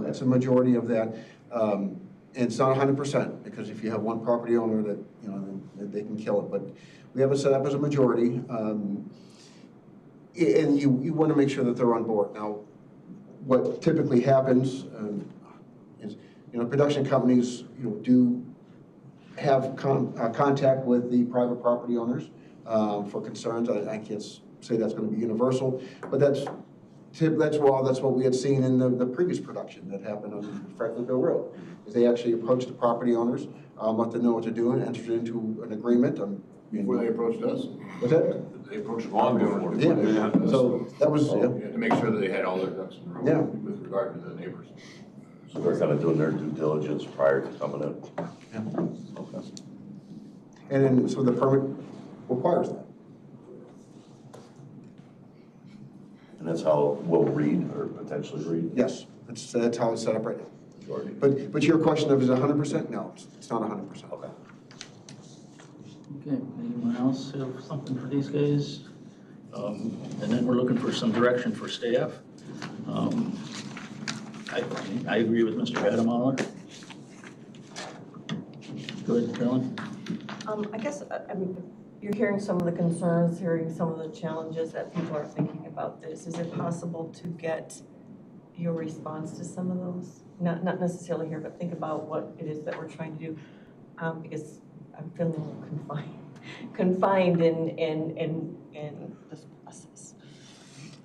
It's a majority of that. And it's not 100%, because if you have one property owner that, then they can kill it. But we have it set up as a majority. And you want to make sure that they're on board. Now, what typically happens is, production companies, do have contact with the private property owners for concerns. I can't say that's going to be universal, but that's what we had seen in the previous production that happened on Franklinville Road. Is they actually approached the property owners, let them know what they're doing, entered into an agreement. Before they approached us? What's that? They approached long before. Yeah. So that was, So you had to make sure that they had all their ducks in a row. Yeah. With regard to the neighbors. So they're kind of doing their due diligence prior to coming in? yeah. Okay. And then, so the permit requires that. And that's how we'll read, or potentially read? Yes, that's how it's set up right now. Majority. But your question of is it 100%? No, it's not 100%. Okay. Okay, anyone else have something for these guys? And then we're looking for some direction for staff. I agree with Mr. Adamauer. Go ahead, Carolyn. I guess, you're hearing some of the concerns, hearing some of the challenges that people are thinking about this. Is it possible to get your response to some of those? Not necessarily here, but think about what it is that we're trying to do. Because I'm feeling a little confined in this process.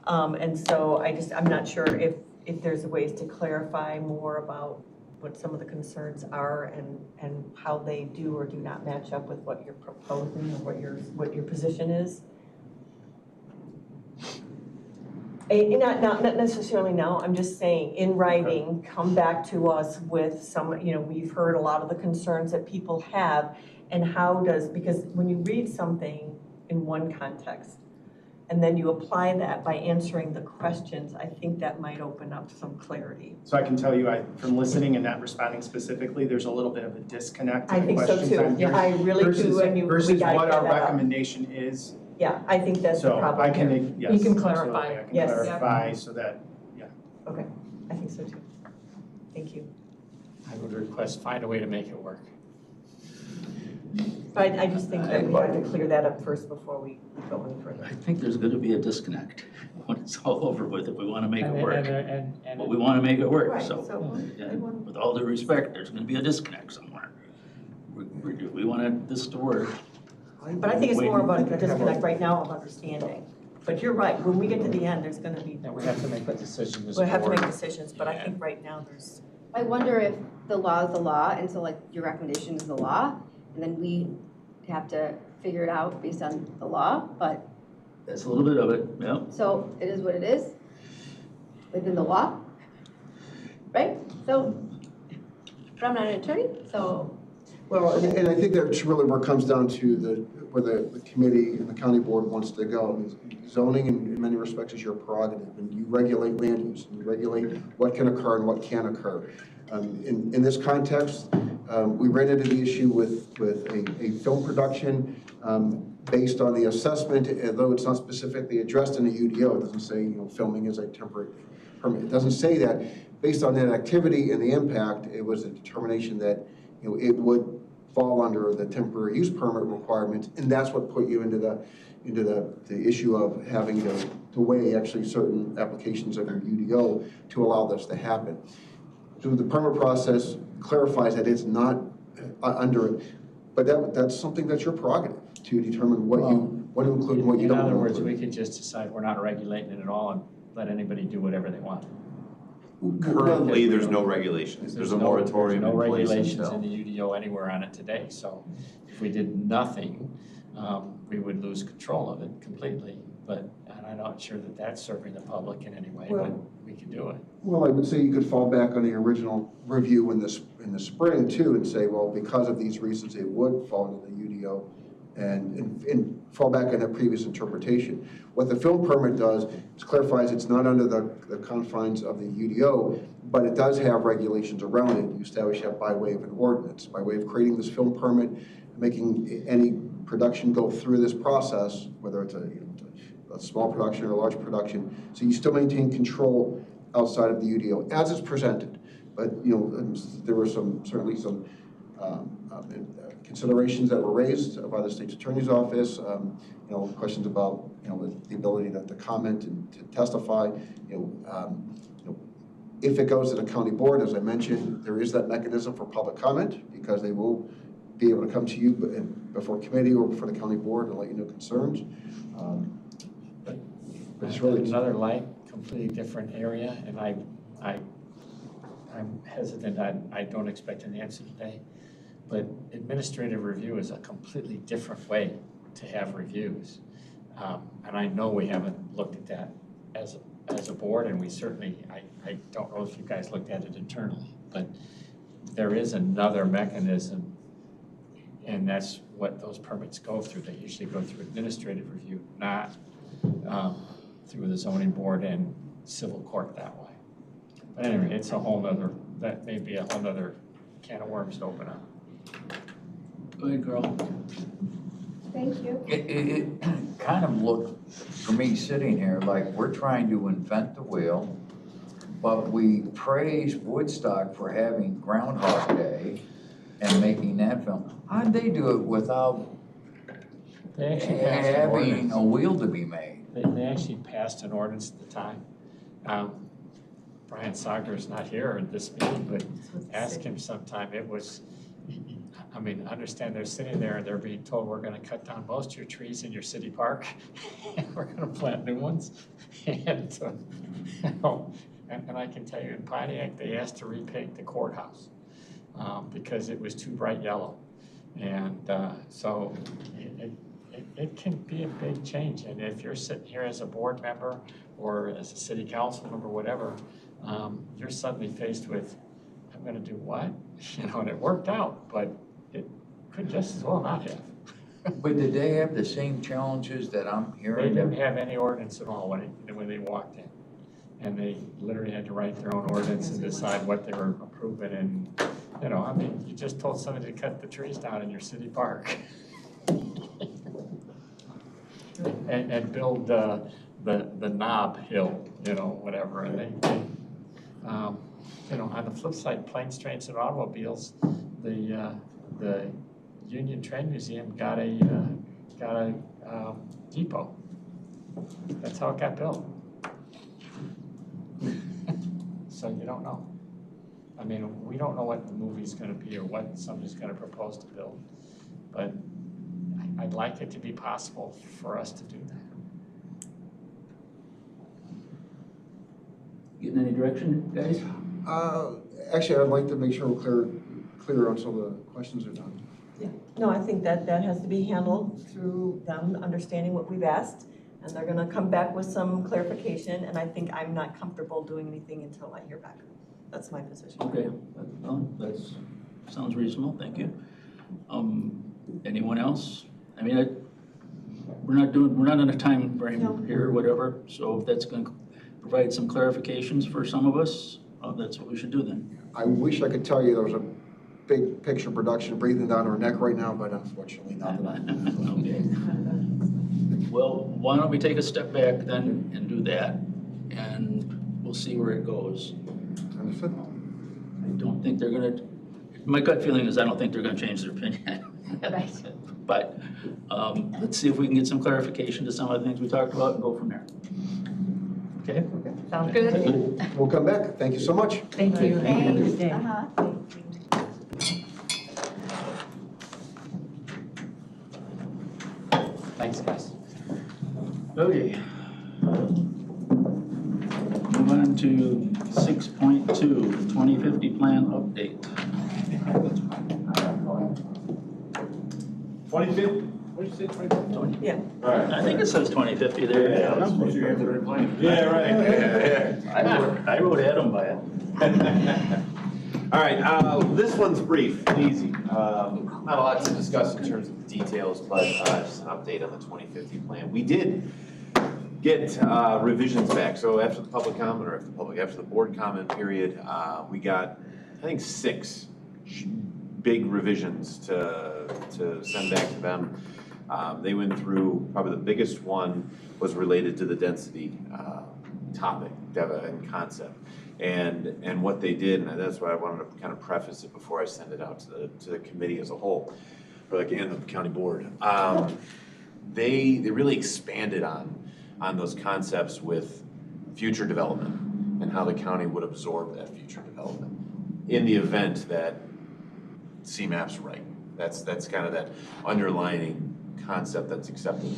And so I'm not sure if there's ways to clarify more about what some of the concerns are and how they do or do not match up with what you're proposing or what your position is. Not necessarily now, I'm just saying, in writing, come back to us with some, we've heard a lot of the concerns that people have, and because when you read something in one context, and then you apply that by answering the questions, I think that might open up some clarity. So I can tell you, from listening and not responding specifically, there's a little bit of a disconnect in I the think so questions too. I'm hearing I really do, and we versus gotta what get our that out. recommendation is. Yeah, I think that's the So problem I can, here. yes. You can absolutely, clarify. I can Yes. clarify so that, Okay, I think so too. Thank you. I would request, find a way to make it work. But I just think that we have to clear that up first before we go any further. I think there's gonna be a disconnect when it's all over with if we wanna make it And- work. and- But we wanna make it work, Right, so, so yeah, with all due respect, there's gonna be a disconnect somewhere. We want this to work. But I think it's more about a disconnect right now of understanding. But you're right, when we get to the end, there's gonna be, And we have to make a decision as a we'll have to board. make decisions, but I think right now there's, I wonder if the law is the law, and so like your recommendation is the law, and then we have to figure it out based on the law, but, That's a little bit of it, yeah. so it is what it is within the law, right? So, but I'm not an attorney, so, Well, and I think that's really where it comes down to where the committee and the county board wants to go. Zoning in many respects is your prerogative, and you regulate land use, and you regulate what can occur and what can't occur. In this context, we ran into the issue with a film production based on the assessment, although it's not specifically addressed in the UDO, it doesn't say, filming is a temporary permit. It doesn't say that. Based on that activity and the impact, it was a determination that, it would fall under the temporary use permit requirements, and that's what put you into the issue of having to weigh actually certain applications of your UDO to allow this to happen. So the permit process clarifies that it's not under it, but that's something that's your prerogative to determine what you want to include and what you don't want to In other words, include. we could just decide we're not regulating it at all and let anybody do whatever they want. Currently, there's no regulations. There's a moratorium in There's no place regulations until. in the UDO anywhere on it today, so if we did nothing, we would lose control of it completely. But I'm not sure that that's serving the public in any way, but we can do it. Well, I would say you could fall back on the original review in the spring too and say, well, because of these reasons, it would fall into the UDO and fall back on that previous interpretation. What the film permit does is clarifies it's not under the confines of the UDO, but it does have regulations around it. You establish that by way of an ordinance, by way of creating this film permit, making any production go through this process, whether it's a small production or a large production. So you still maintain control outside of the UDO as it's presented. But there were certainly some considerations that were raised by the state's attorney's office. Questions about the ability to comment and to testify. If it goes to the county board, as I mentioned, there is that mechanism for public comment because they will be able to come to you before committee or before the county board and let you know concerns. But it's really Another light, completely different area, and I'm hesitant, I don't expect an answer today, but administrative review is a completely different way to have reviews. And I know we haven't looked at that as a board, and we certainly, I don't know if you guys looked at it internally, but there is another mechanism, and that's what those permits go through. They usually go through administrative review, not through the zoning board and civil court that way. But anyway, it's a whole nother, that may be a whole nother can of worms to open up. Go ahead, Carl. thank you. It kind of looked, for me, sitting here, like we're trying to invent the wheel, but we praise Woodstock for having Groundhog Day and making that film. How'd they do it without They actually passed an having ordinance. a wheel to be made? They actually passed an ordinance at the time. Brian Sager's not here at this meeting, but ask him sometime. It was, I mean, understand they're sitting there and they're being told, we're gonna cut down most of your trees in your city park and we're gonna plant new ones. And, and I can tell you in Pontiac, they asked to repaint the courthouse because it was too bright yellow. And so it can be a big change. And if you're sitting here as a board member or as a city council member, whatever, you're suddenly faced with, I'm gonna do what? And it worked out, but it could just as well not have. But did they have the same challenges that I'm They hearing? didn't have any ordinance at all when they walked in. And they literally had to write their own ordinance and decide what they were approving. And, I mean, you just told somebody to cut the trees down in your city park. and build the knob hill, whatever. And they on the flip side, planes, trains, and automobiles, the Union Train Museum got a depot. That's how it got built. So you don't know. I mean, we don't know what the movie's gonna be or what somebody's gonna propose to build, but I'd like it to be possible for us to do that. Getting any direction, guys? Actually, I'd like to make sure we're clear on some of the questions are done. No, I think that has to be handled through them understanding what we've asked, and they're gonna come back with some clarification, and I think I'm not comfortable doing anything until I hear back. That's my position. Okay, well, that's, sounds reasonable, thank you. Anyone else? I mean, we're not in a time frame here or whatever, so if that's gonna provide some clarifications for some of us, that's what we should do then. I wish I could tell you there was a big picture production breathing down our neck right now, but unfortunately not. Okay. Well, why don't we take a step back then and do that, and we'll see where it goes. Understood. I don't think they're gonna, my gut feeling is I don't think they're gonna change their opinion. Right. But let's see if we can get some clarification to some of the things we talked about and go from there. Okay? Sounds good. We'll come back. Thank you so much. Thank you. Thanks. Uh-huh. Thanks, guys. Okay. Move on to 6.2, 2050 plan update. 25th? What did you say, 25th? Yeah. All right. I think it says 2050 there. Yeah, right. I wrote Adam by it. All right, this one's brief and easy. Not a lot to discuss in terms of the details, but just an update on the 2050 plan. We did get revisions back. So after the public comment, or after the board comment period, we got, I think, 6 big revisions to send back to them. They went through, probably the biggest one was related to the density topic and concept. And what they did, and that's why I wanted to kind of preface it before I send it out to the committee as a whole, or like and the county board. They really expanded on those concepts with future development and how the county would absorb that future development in the event that CMAP's right. That's kind of that underlying concept that's accepted.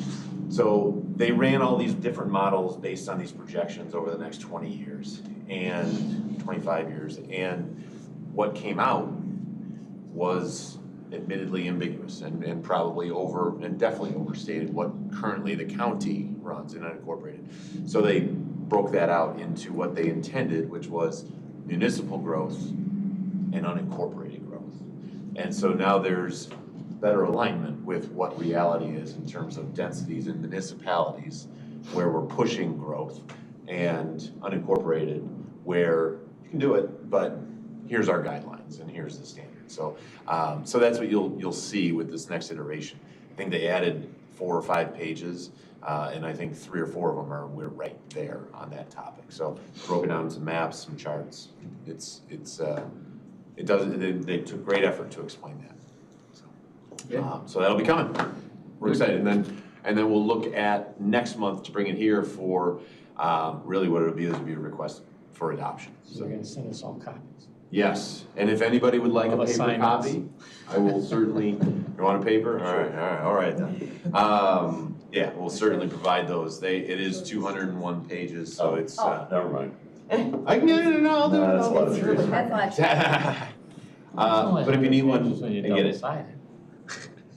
So they ran all these different models based on these projections over the next 20 years and 25 years. And what came out was admittedly ambiguous and probably and definitely overstated what currently the county runs in unincorporated. So they broke that out into what they intended, which was municipal growth and unincorporated growth. And so now there's better alignment with what reality is in terms of densities in municipalities where we're pushing growth, and unincorporated where you can do it, but here's our guidelines and here's the standard. So so that's what you'll see with this next iteration. I think they added 4 or 5 pages, and I think 3 or 4 of them we're right there on that topic. So broken down some maps, some charts. They took great effort to explain that. So that'll be coming. We're excited, and then we'll look at next month to bring it here for really what it'll be is a request for adoption. So you're gonna send us all copies. Yes, and if anybody would like a All paper assignments. copy, I will certainly. You want a paper? All right then. Yeah, we'll certainly provide those. It is 201 pages, so it's. Never mind. I can get it. No, I'll do it. That's a lot of trees. That's a lot. But if you need one, When you I get it. double-sided.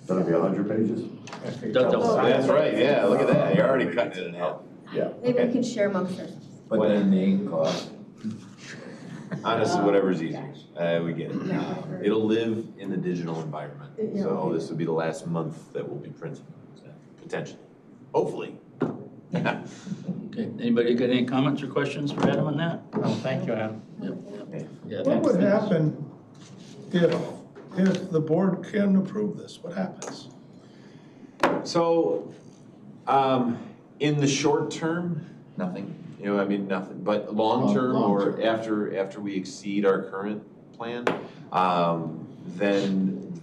That'll be 100 pages? That's right. Yeah, look at that. You're already cutting it in half. Yeah. Maybe we can share amongst ourselves. But then the ink cost. Honestly, whatever's easier. We get it. It'll live in the digital environment. So this will be the last month that will be printed, potentially. Hopefully. Okay, anybody got any comments or questions for Adam on that? Oh, thank you, Adam. Yeah, What thanks. would happen if the board can approve this? What happens? So, in the short term, nothing. I mean, nothing. But long term, or after we exceed our current plan, then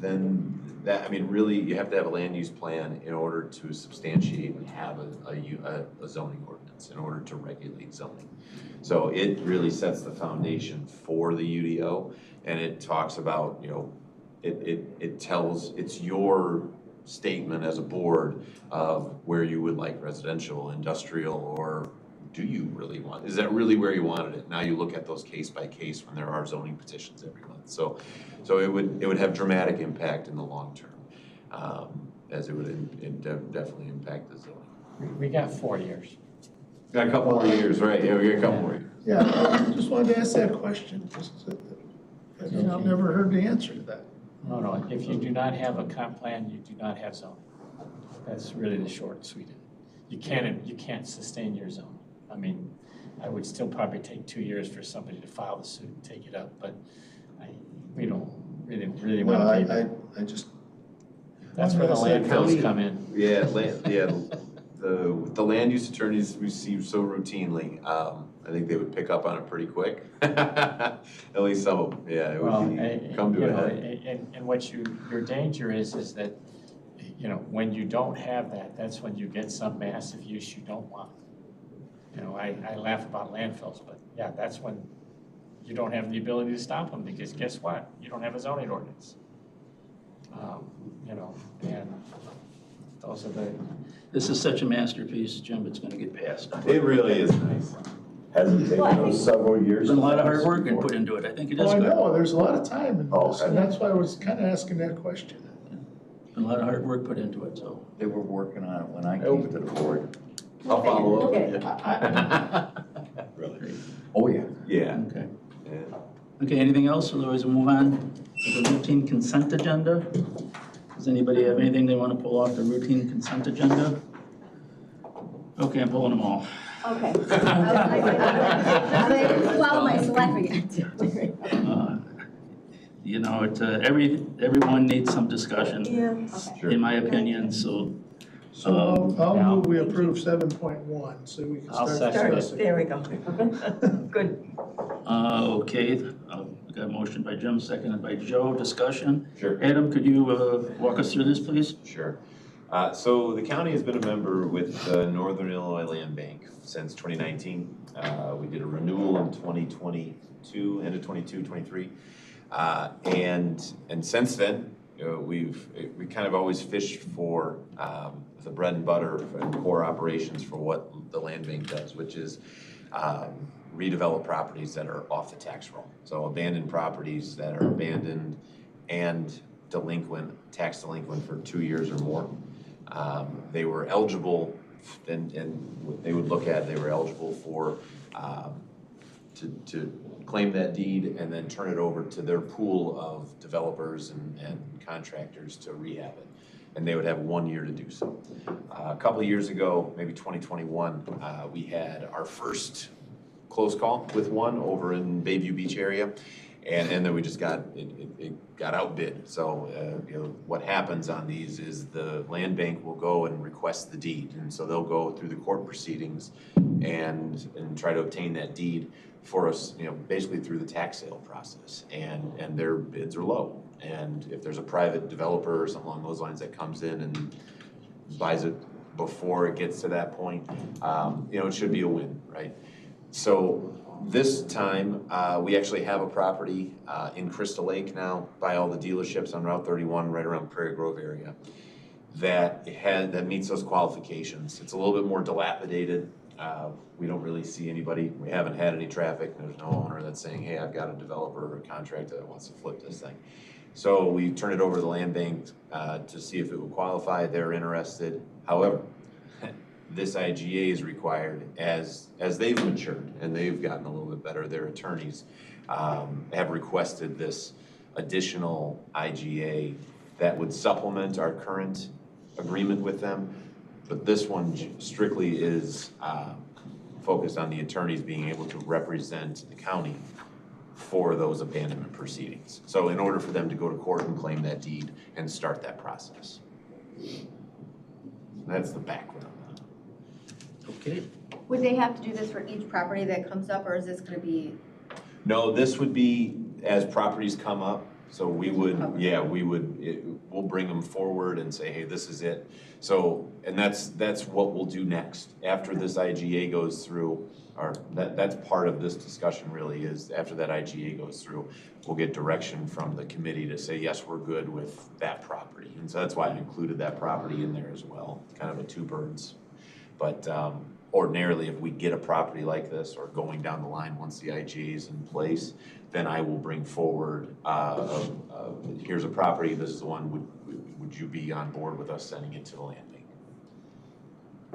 that, I mean, really, you have to have a land use plan in order to substantiate and have a zoning ordinance, in order to regulate zoning. So it really sets the foundation for the UDO, and it talks about, you know, it tells, it's your statement as a board of where you would like residential, industrial, or do you really want, is that really where you wanted it? Now you look at those case by case when there are zoning petitions every month. So it would have dramatic impact in the long term, as it would definitely impact the zoning. We got 4 years. Got a couple more years, right? Yeah, we got a couple more years. Yeah, I just wanted to ask that question, I've never heard the answer to that. No, if you do not have a comp plan, you do not have zoning. That's really the short and sweet of it. You can't sustain your zoning. I mean, I would still probably take 2 years for somebody to file the suit and take it up, but we don't really want to be there. I just. That's where the landfills come in. Yeah, the land use attorneys we see so routinely, I think they would pick up on it pretty quick. At least some of them, yeah, it would come to a head. And what your danger is that, you know, when you don't have that, that's when you get some massive use you don't want. You know, I laugh about landfills, but yeah, that's when you don't have the ability to stop them, because guess what? You don't have a zoning ordinance. You know, and those are This is such a masterpiece, Jim, it's gonna get passed. It really is nice. Hasn't taken us several years. There's been a lot of hard work been put into it, I think it is Oh, I good. know, there's a lot of time in Oh, this, and that's why I was kind of asking that question. Been a lot of hard work put into it, so. They were working on it when I came to the board. I'll follow up. Okay. Really? Oh, yeah. Yeah. Okay. Yeah. Okay, anything else? Otherwise, we'll move on to the routine consent agenda. Does anybody have anything they want to pull off the routine consent agenda? Okay, I'm pulling them all. Okay. I'm gonna follow my selecting. You know, everyone needs some discussion, Okay. in my opinion, so. So I'll Yeah. move we approve 7.1, so we can I'll start second it. discussing. There we go. Good. Okay, we got a motion by Jim, seconded by Joe, discussion. Sure. Adam, could you walk us through this, please? Sure. So the county has been a member with the Northern Illinois Land Bank since 2019. We did a renewal in 2022, end of 22, 23. And since then, you know, we kind of always fished for the bread and butter and core operations for what the land bank does, which is redevelop properties that are off the tax roll. So abandoned properties that are abandoned and tax delinquent for 2 years or more. They were eligible, and what they would look at, they were eligible for to claim that deed and then turn it over to their pool of developers and contractors to rehab it. And they would have 1 year to do so. A couple of years ago, maybe 2021, we had our first close call with one over in Bayview Beach area. And then we just it got outbid. So, you know, what happens on these is the land bank will go and request the deed. And so they'll go through the court proceedings and try to obtain that deed for us, you know, basically through the tax sale process. And their bids are low. And if there's a private developer or something along those lines that comes in and buys it before it gets to that point, you know, it should be a win, right? So this time, we actually have a property in Crystal Lake now by all the dealerships on Route 31, right around Prairie Grove area, that meets those qualifications. It's a little bit more dilapidated. We don't really see anybody. We haven't had any traffic. There's no owner that's saying, hey, I've got a developer or a contractor that wants to flip this thing. So we turn it over to the land bank to see if it would qualify. They're interested. However, this IGA is required as they've matured and they've gotten a little bit better. Their attorneys have requested this additional IGA that would supplement our current agreement with them. But this one strictly is focused on the attorneys being able to represent the county for those abandonment proceedings. So in order for them to go to court and claim that deed and start that process. That's the background. Okay. Would they have to do this for each property that comes up, or is this gonna be? No, this would be as properties come up, So we would, yeah, we'll bring them forward and say, hey, this is it. So, and that's what we'll do next. After this IGA goes through, or that's part of this discussion really is, after that IGA goes through, we'll get direction from the committee to say, yes, we're good with that property. And so that's why I included that property in there as well, kind of a two birds. But ordinarily, if we get a property like this or going down the line once the IGA is in place, then I will bring forward, here's a property, this is the one, would you be on board with us sending it to the land bank?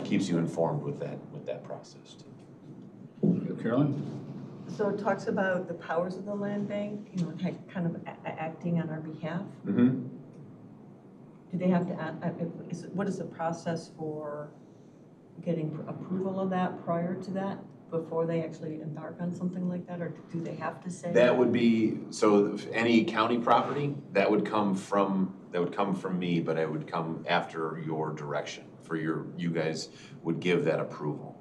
Keeps you informed with that process too. Carolyn? So it talks about the powers of the land bank, you know, kind of acting on our behalf. Mm-hmm. Do they have to, what is the process for getting approval of that prior to that, before they actually embark on something like that, or do they have to say? That would be, so any county property, that would come from me, but it would come after your direction, you guys would give that approval.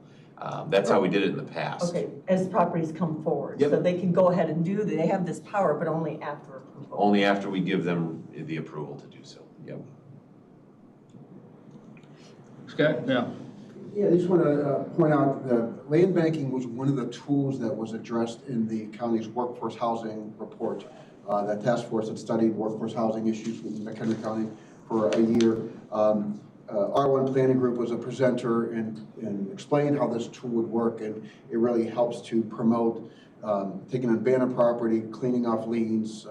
That's how we did it in the past. Okay, as properties come forward. Yep. So they can go ahead and they have this power, but only after approval. Only after we give them the approval to do so, yep. Scott? Yeah. Yeah, I just want to point out that land banking was one of the tools that was addressed in the county's workforce housing report. That task force had studied workforce housing issues within McHenry County for a year. R1 Planning Group was a presenter and explained how this tool would work, and it really helps to promote taking abandoned property, cleaning off liens,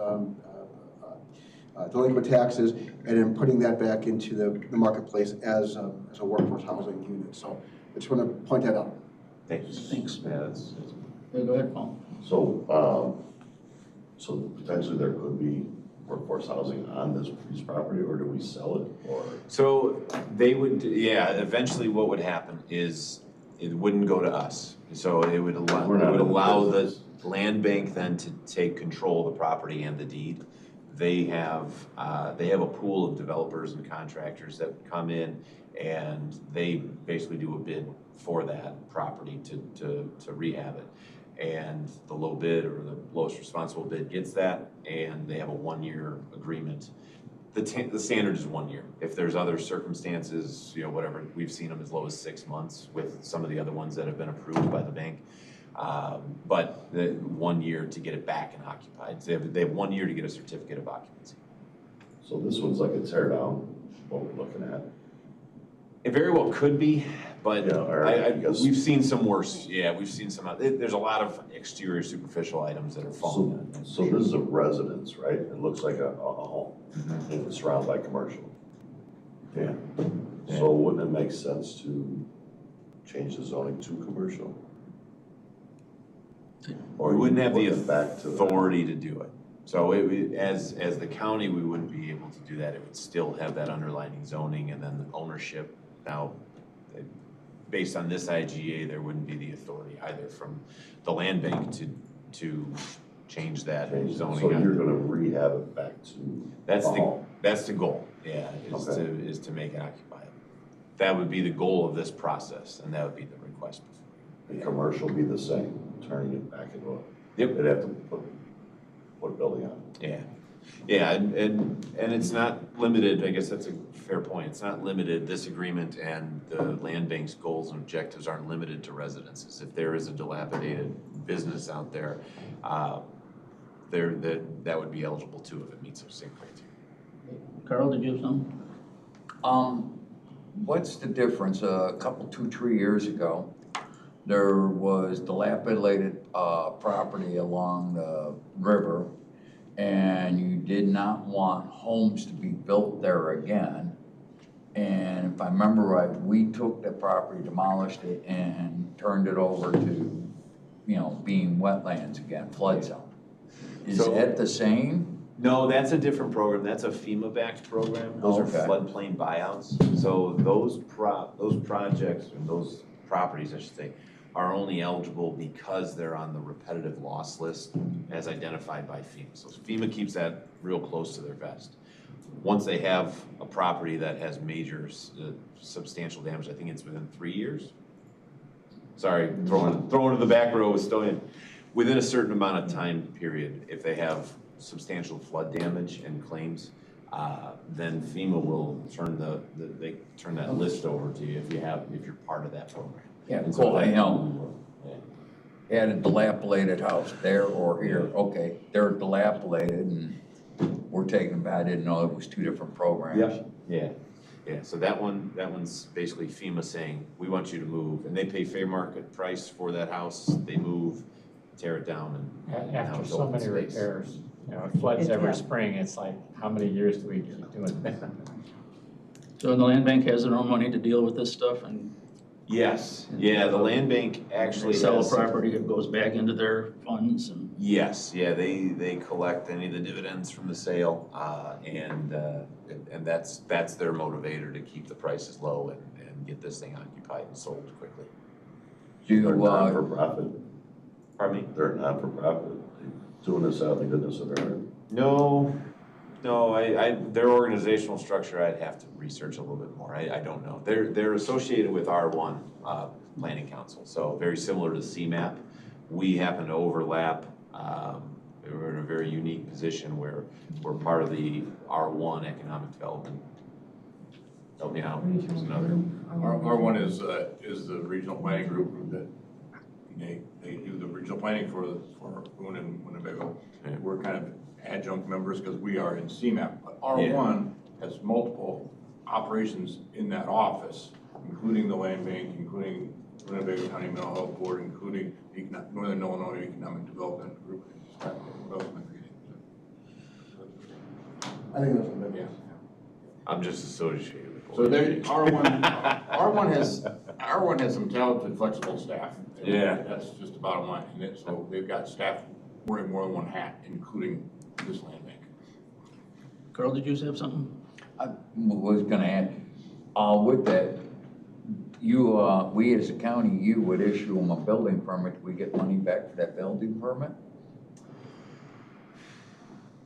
delinquent taxes, and then putting that back into the marketplace as a workforce housing unit. So I just want to point that out. Thanks. Yeah, go ahead, Paul. So, so potentially there could be workforce housing on this piece of property, or do we sell it, or? So they would, yeah, eventually what would happen is it wouldn't go to us. So it would allow the land bank then to take control of the property and the deed. They have a pool of developers and contractors that come in, and they basically do a bid for that property to rehab it. And the low bid or the lowest responsible bid gets that, and they have a 1-year agreement. The standard is 1 year. If there's other circumstances, you know, whatever, we've seen them as low as 6 months with some of the other ones that have been approved by the bank. But the 1 year to get it back and occupied. So they have 1 year to get a certificate of occupancy. So this one's like a tear down, what we're looking at. It very well could be, but Yeah, we've seen some worse. Yeah, we've seen some. There's a lot of exterior superficial items that are falling. So this is a residence, right? It looks like a home, and it's surrounded by commercial. Yeah. So wouldn't it make sense to change the zoning to commercial? Or We wouldn't have the back to authority to do it. So as the county, we wouldn't be able to do that. It would still have that underlying zoning and then the ownership. Now, based on this IGA, there wouldn't be the authority either from the land bank to change that zoning. So you're gonna rehab it back to That's the goal, yeah, is to make it occupiable. That would be the goal of this process, and that would be the request. The commercial be the same, turning it back into a. Yep. They'd have to put a building on it. Yeah, yeah, and it's not limited, I guess that's a fair point, it's not limited, this agreement and the land bank's goals and objectives aren't limited to residences. If there is a dilapidated business out there, that would be eligible too if it meets those same criteria. Carl, did you have something? What's the difference? A couple, 2-3 years ago, there was dilapidated property along the river, and you did not want homes to be built there again. And if I remember right, we took the property, demolished it, and turned it over to, being wetlands again, flood zone. Is that the same? No, that's a different program. That's a FEMA-backed program. Those are floodplain buyouts. So those projects and those properties, I should say, are only eligible because they're on the repetitive loss list as identified by FEMA. So FEMA keeps that real close to their vest. Once they have a property that has major substantial damage, I think it's within 3 years. Sorry, throwing to the back row with Stoyan. Within a certain amount of time period, if they have substantial flood damage and claims, then FEMA will turn they turn that list over to you if you're part of that program. Yeah, And cool, that- I know. Had a dilapidated house there or here, okay, they're dilapidated and we're taking them, I didn't know it was two different programs. Yeah. So that one's basically FEMA saying, we want you to move, and they pay fair market price for that house. They move, tear it down, and now After it's so open many space. repairs, it floods every Yeah. spring, it's like, how many years do we keep doing that? So the land bank has their own money to deal with this stuff, and Yes, yeah, the land bank actually they sell a has. property, it goes back into their funds, and Yes, yeah, they collect any of the dividends from the sale, and that's their motivator to keep the prices low and get this thing occupied and sold quickly. Do They're you, not-for-profit. Pardon me? They're not-for-profit. Doing this out of the goodness of their heart. No, their organizational structure, I'd have to research a little bit more. I don't know. They're associated with R1 Planning Council, so very similar to CMAP. We happen to overlap. We're in a very unique position where we're part of the R1 Economic Development. Help me out. There's another. R1 is the regional planning group that they do the regional planning for Boone and Winnebago. Yeah. We're kind of adjunct members because we are in CMAP, but R1 has multiple operations in that office, including the land bank, including Winnebago County Mental Health Board, including Northern Illinois Economic Development Group. What else am I forgetting? I think that's a big, Yeah. I'm just associated with. So they, R1 has some talented, flexible staff. Yeah. That's just the bottom line. And so they've got staff wearing more than one hat, including this land bank. Carl, did you have something? I was gonna add, with that, we as a county, you would issue them a building permit, do we get money back for that building permit?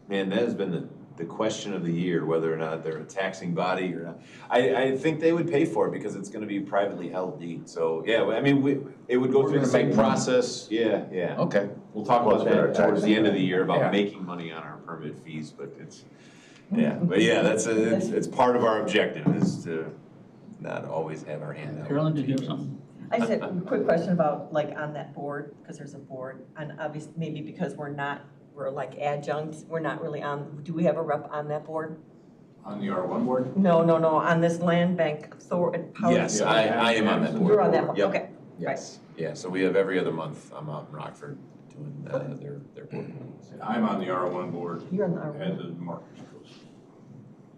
Man, that has been the question of the year, whether or not they're a taxing body or not. I think they would pay for it because it's gonna be a privately held deed. So, yeah, I mean, it would go We're through the gonna same make money. process. Yeah. Okay. We'll talk about Plus, that towards the end of the year, Yeah. about making money on our permit fees, but it's part of our objective is to not always have our hand out. Carolyn, did you have something? I just had a quick question about, like, on that board, because there's a board, and obviously, maybe because we're like adjuncts, we're not really on, do we have a rep on that board? On the R1 board? No, on this land bank, Yes, I am on that board. You're on that board, Yep. okay. Yes, yeah, so we have every other month, I'm out in Rockford doing their board meetings. I'm on the R1 board You're on the R1. as is Mark.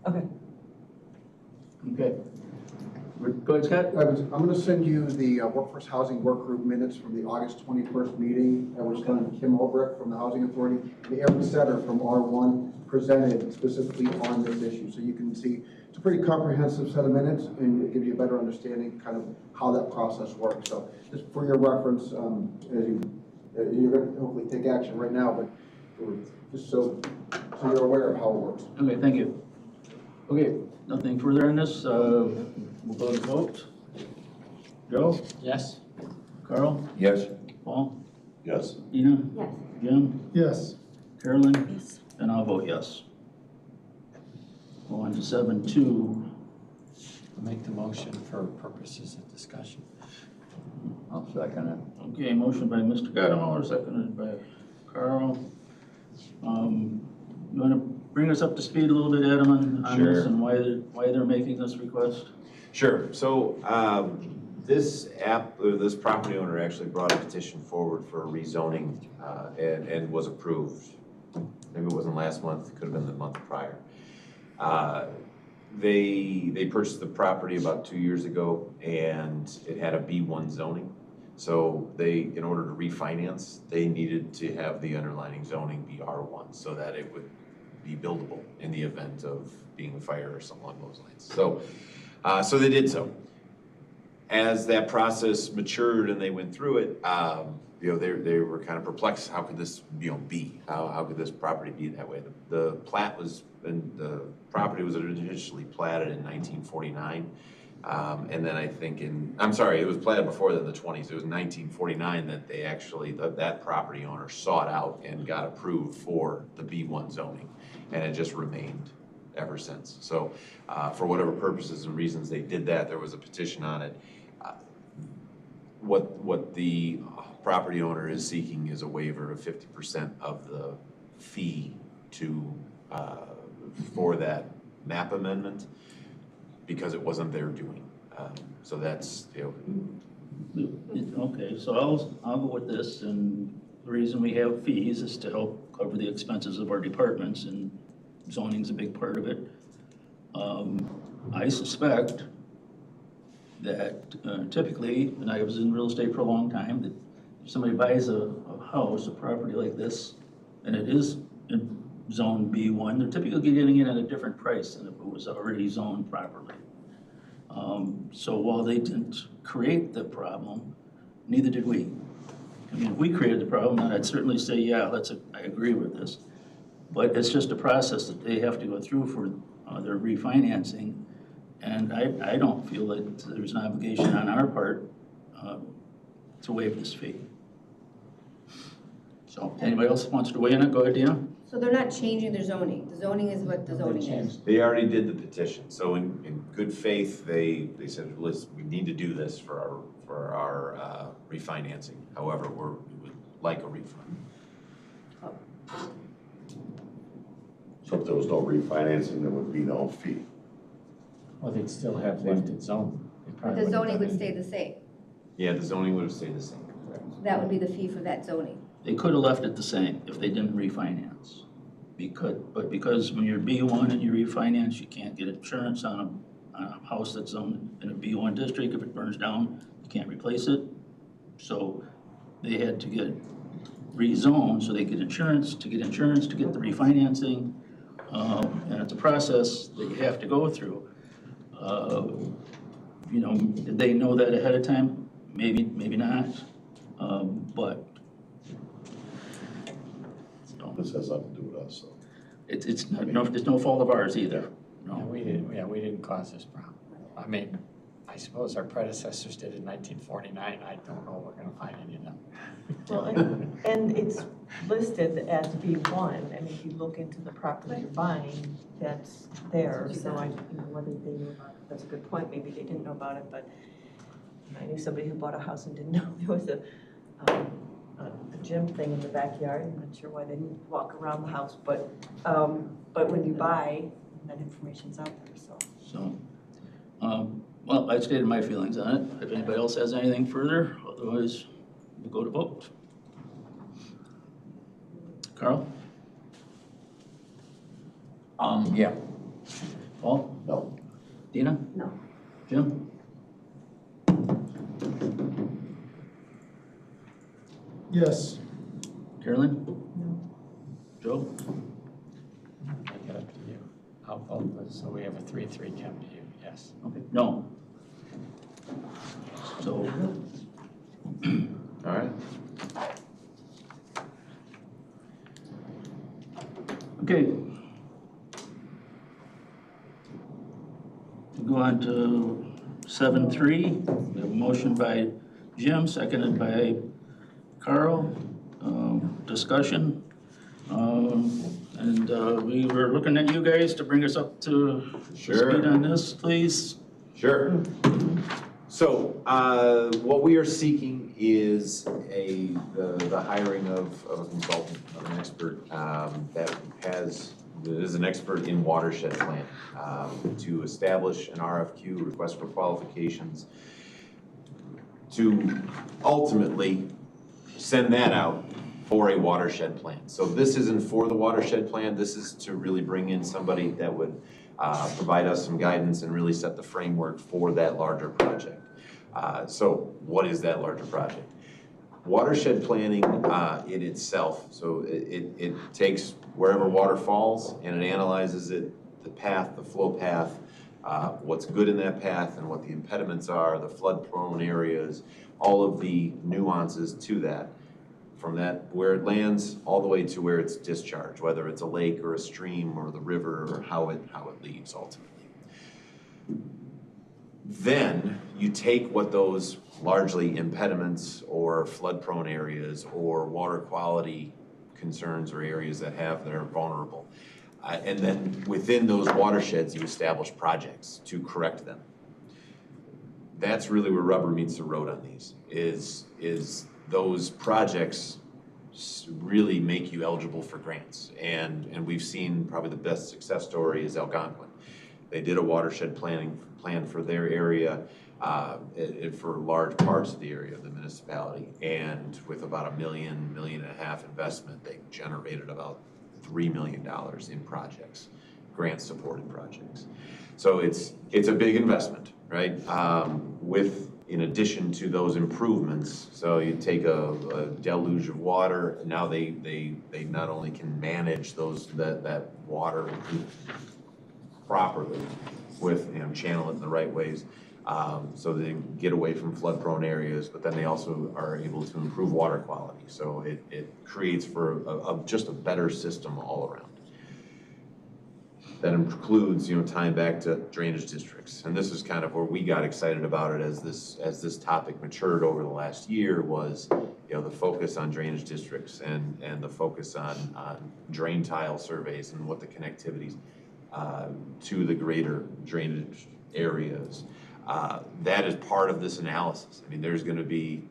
Okay. Okay. Go ahead, Scott. I'm gonna send you the Workforce Housing Work Group minutes from the August 21st meeting. That was done Kim Olbrich from the Housing Authority, and Aaron Setter from R1 presented specifically on this issue. So you can see, it's a pretty comprehensive set of minutes, and it gives you a better understanding kind of how that process works. So just for your reference, as you're gonna hopefully take action right now, but just so you're aware of how it works. Okay, thank you. Okay, nothing further on this, we'll go to vote. Joe? Yes? Carl? Yes? Paul? Yes. Ina? Yes. Jim? Yes. Carolyn? Yes. And I'll vote yes. Go on to 7.2. Make the motion for purposes of discussion. I'll second it. Okay, motion by Mr. Gottemo, seconded by Carl. You want to bring us up to speed a little bit, Adam, on Sure. this and why they're making this request? Sure, so this property owner actually brought a petition forward for rezoning and was approved. Maybe it wasn't last month, it could have been the month prior. They purchased the property about 2 years ago and it had a B1 zoning. So in order to refinance, they needed to have the underlying zoning be R1 so that it would be buildable in the event of being a fire or something along those lines. So they did so. As that process matured and they went through it, they were kind of perplexed. How could this be? How could this property be that way? The property was initially platted in 1949. And then I think I'm sorry, it was platted before the 20s. It was 1949 that they actually, that property owner sought out and got approved for the B1 zoning. And it just remained ever since. So for whatever purposes and reasons they did that, there was a petition on it. What the property owner is seeking is a waiver of 50% of the fee for that map amendment, because it wasn't their doing. So that's, Okay, so I'll go with this, and the reason we have fees is to help cover the expenses of our departments, and zoning's a big part of it. I suspect that typically, and I was in real estate for a long time, that if somebody buys a house, a property like this, and it is in zone B1, they're typically getting it at a different price than if it was already zoned properly. So while they didn't create the problem, neither did we. I mean, if we created the problem, then I'd certainly say, yeah, I agree with this. But it's just a process that they have to go through for their refinancing. And I don't feel that there's an obligation on our part to waive this fee. So anybody else wants to weigh in? Go ahead, Dina. So they're not changing their zoning. The zoning is what the zoning is. they already did the petition. So in good faith, they said, listen, we need to do this for our refinancing. However, we would like a refund. So if there was no refinancing, there would be no fee. Well, they'd still have left it zoned. They But probably the wouldn't zoning have would any- stay the same. Yeah, the zoning would have stayed the same. That would be the fee for that zoning. They could have left it the same if they didn't refinance. But because when you're B1 and you refinance, you can't get insurance on a house that's zoned in a B1 district. If it burns down, you can't replace it. So they had to get rezoned so they get insurance, to get the refinancing. And it's a process that you have to go through. Did they know that ahead of time? Maybe not. But This has nothing to do with us, so. it's no fault of ours either. Yeah, No. we didn't cause this problem. I mean, I suppose our predecessors did in 1949. I don't know we're gonna find any of them. Well, and it's listed as B1. I mean, if you look into the property you're buying, that's there. So I, whether they knew about it, that's a good point. Maybe they didn't know about it, but I knew somebody who bought a house and didn't know there was a gym thing in the backyard. I'm not sure why they didn't walk around the house, but when you buy, that information's out there, so. Well, I stated my feelings on it. If anybody else has anything further, otherwise we'll go to vote. Carl? Yeah. Paul? No. Dina? No. Jim? Yes. Carolyn? No. Joe? Make it up to you. I'll vote, so we have a 3-3 come to you, yes. Okay, no. So, All right. okay. We'll go on to 7-3. We have a motion by Jim, seconded by Carl. Discussion. And we were looking at you guys to bring us up to Sure. speed on this, please. Sure. So what we are seeking is the hiring of a consultant, of an expert that is an expert in watershed planning to establish an RFQ, request for qualifications, to ultimately send that out for a watershed plan. So this isn't for the watershed plan, this is to really bring in somebody that would provide us some guidance and really set the framework for that larger project. So what is that larger project? Watershed planning in itself, so it takes wherever water falls and it analyzes it, the path, the flow path, what's good in that path and what the impediments are, the flood prone areas, all of the nuances to that. From that, where it lands, all the way to where it's discharged, whether it's a lake or a stream or the river or how it leaves ultimately. Then you take what those largely impediments or flood-prone areas or water quality concerns or areas that are vulnerable. And then within those watersheds, you establish projects to correct them. That's really where rubber meets the road on these, is those projects really make you eligible for grants. And we've seen probably the best success story is Algonquin. They did a watershed plan for their area, for large parts of the area of the municipality. And with about $1 million, $1.5 million investment, they generated about $3 million in projects, grant-supported projects. So it's a big investment, right? In addition to those improvements, so you take a deluge of water, and now they not only can manage that water properly with, channel it in the right ways, so they get away from flood-prone areas, but then they also are able to improve water quality. So it creates for just a better system all around. That includes, tying back to drainage districts. And this is kind of where we got excited about it as this topic matured over the last year was, the focus on drainage districts and the focus on drain tile surveys and what the connectivities to the greater drainage areas. That is part of this analysis. I mean, there's going to be,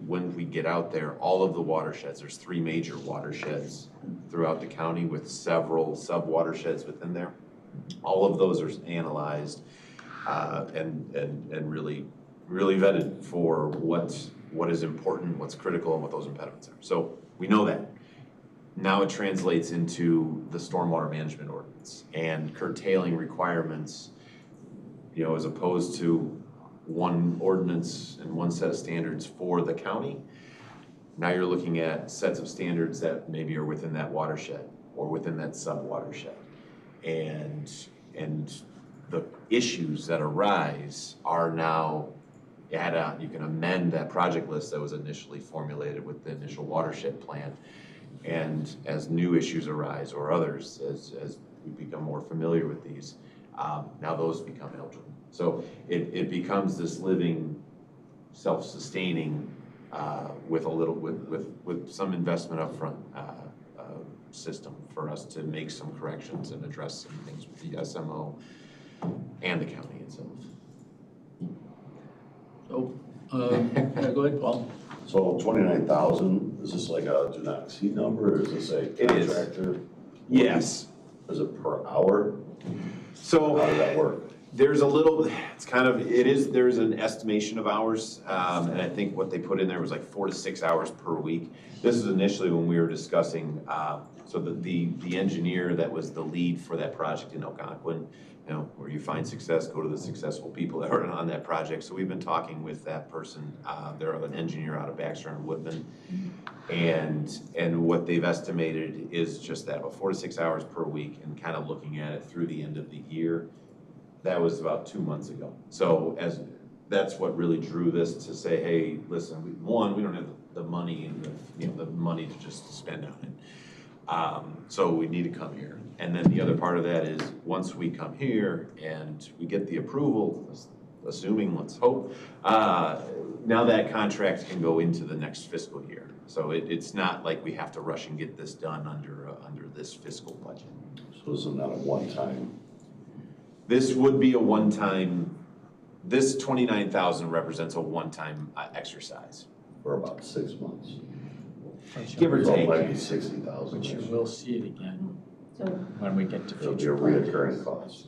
when we get out there, all of the watersheds, there's 3 major watersheds throughout the county with several sub-watersheds within there. All of those are analyzed and really vetted for what is important, what's critical, and what those impediments are. So we know that. Now it translates into the stormwater management ordinance and curtailing requirements, as opposed to one ordinance and one set of standards for the county. Now you're looking at sets of standards that maybe are within that watershed or within that sub-watershed. And the issues that arise are now you can amend that project list that was initially formulated with the initial watershed plan. And as new issues arise or others, as we become more familiar with these, now those become eligible. So it becomes this living, self-sustaining, with some investment upfront system for us to make some corrections and address some things with the SMO and the county itself. So, yeah, go ahead, Paul. So 29,000, is this like a do not exceed number, or is this a It is. contractor? Yes. Is it per hour? So How does that work? there's an estimation of hours, and I think what they put in there was like 4 to 6 hours per week. This is initially when we were discussing, so the engineer that was the lead for that project in Algonquin, where you find success, go to the successful people that are on that project. So we've been talking with that person. They're an engineer out of Baxter and Woodman, and what they've estimated is just that, about 4 to 6 hours per week, and kind of looking at it through the end of the year. That was about 2 months ago. So that's what really drew this to say, hey, listen, we don't have the money and the money to just spend on it. So we need to come here. And then the other part of that is once we come here and we get the approval, assuming, let's hope, now that contract can go into the next fiscal year. So it's not like we have to rush and get this done under this fiscal budget. So this is not a one-time? This would be a one-time, this 29,000 represents a one-time exercise. For about 6 months? Give or So it take. might be 60,000. But you will see it again So when we get to It'll be future a projects. reoccurring cost.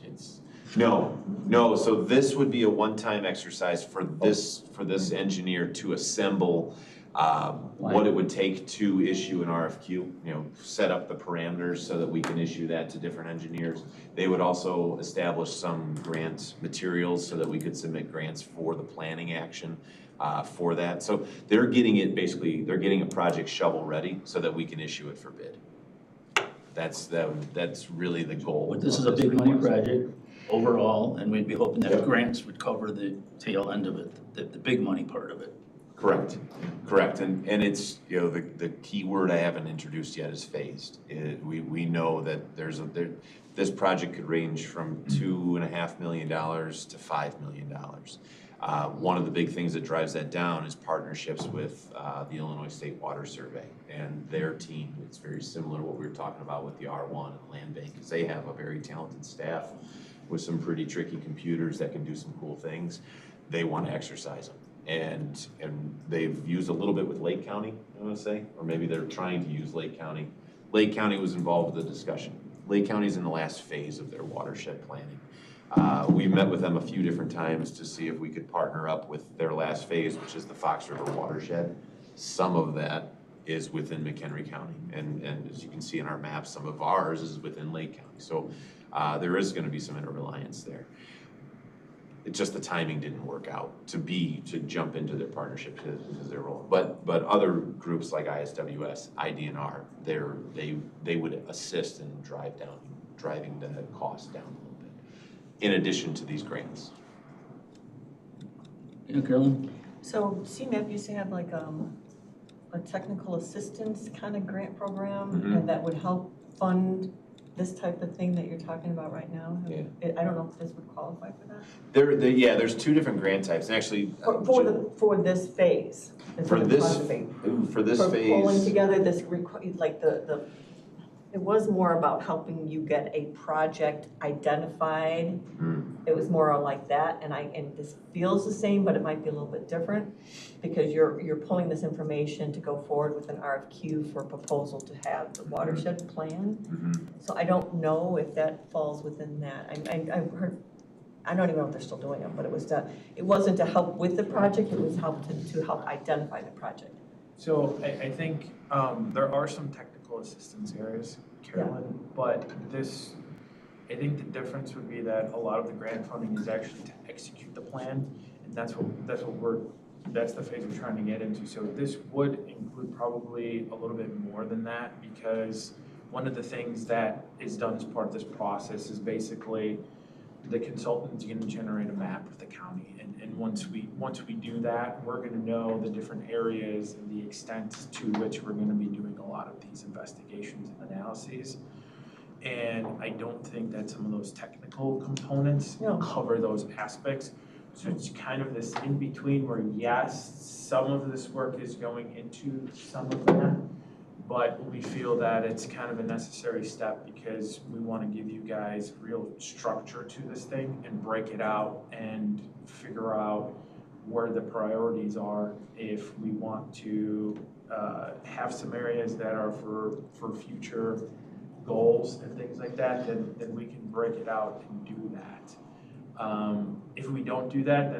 No, so this would be a one-time exercise for this engineer to assemble what it would take to issue an RFQ, set up the parameters so that we can issue that to different engineers. They would also establish some grant materials so that we could submit grants for the planning action for that. So they're getting a project shovel ready so that we can issue it for bid. That's really the goal. But this is a big money project overall, and we'd be hoping that grants would cover the tail end of it, the big money part of it. Correct, correct, and it's, you know, the key word I haven't introduced yet is phased. We know that this project could range from $2.5 million to $5 million. One of the big things that drives that down is partnerships with the Illinois State Water Survey and their team. It's very similar to what we were talking about with the R1 and Land Bank, because they have a very talented staff with some pretty tricky computers that can do some cool things. They want to exercise them. And they've used a little bit with Lake County, I want to say, or maybe they're trying to use Lake County. Lake County was involved with the discussion. Lake County's in the last phase of their watershed planning. We met with them a few different times to see if we could partner up with their last phase, which is the Fox River watershed. Some of that is within McHenry County, and as you can see in our map, some of ours is within Lake County. So there is going to be some interreliance there. It's just the timing didn't work out to jump into their partnership because they're rolling. But other groups like ISWS, IDNR, they would assist in driving the cost down a little bit, in addition to these grants. Yeah, Carolyn? So CMAP used to have like a technical assistance kind of grant program, and that would help fund this type of thing that you're talking about right now. Yeah. I don't know if this would qualify for that. There's two different grant types, and actually For this phase. for this phase, Pulling together this like it was more about helping you get a project identified. It was more like that, and this feels the same, but it might be a little bit different because you're pulling this information to go forward with an RFQ for a proposal to have the watershed plan. So I don't know if that falls within that. I've heard, I don't even know if they're still doing them, but it wasn't to help with the project, it was to help identify the project. So I think there are some technical assistance areas, Carolyn, but I think the difference would be that a lot of the grant funding is actually to execute the plan, and that's the phase we're trying to get into. So this would include probably a little bit more than that, because one of the things that is done as part of this process is basically the consultant's going to generate a map of the county, and once we do that, we're going to know the different areas and the extent to which we're going to be doing a lot of these investigations and analyses. And I don't think that some of those technical components cover those aspects. So it's kind of this in between where, yes, some of this work is going into some of that, but we feel that it's kind of a necessary step because we want to give you guys real structure to this thing and break it out and figure out where the priorities are. If we want to have some areas that are for future goals and things like that, then we can break it out and do that. If we don't do that,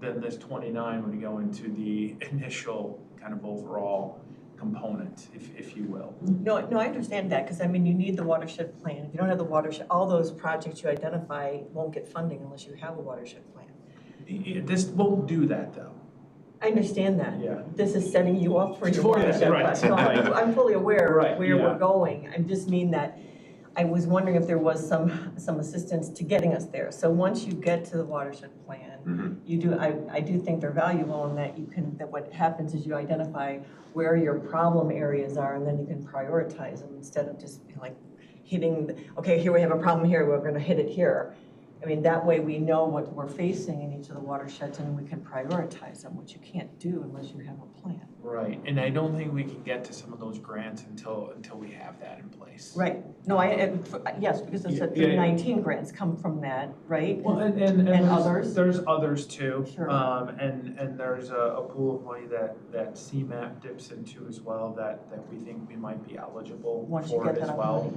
then this 29 would go into the initial kind of overall component, if you will. No, I understand that, because I mean, you need the watershed plan. If you don't have the watershed, all those projects you identify won't get funding unless you have a watershed plan. This won't do that, though. I understand that. Yeah. This is setting you up for your watershed plan. So I'm fully aware of where we're going. I just mean that I was wondering if there was some assistance to getting us there. So once you get to the watershed plan, you do. I do think they're valuable in that that what happens is you identify where your problem areas are, and then you can prioritize them instead of just like hitting. Okay, here we have a problem here. We're going to hit it here. I mean, that way we know what we're facing in each of the watersheds, and we can prioritize them, which you can't do unless you have a plan. Right, and I don't think we can get to some of those grants until we have that in place. Right. No, yes, because it's that 319 grants come from that, right? Well, and others? There's others too. Sure. And there's a pool of money that CMAP dips into as well that we think we might be eligible for as well.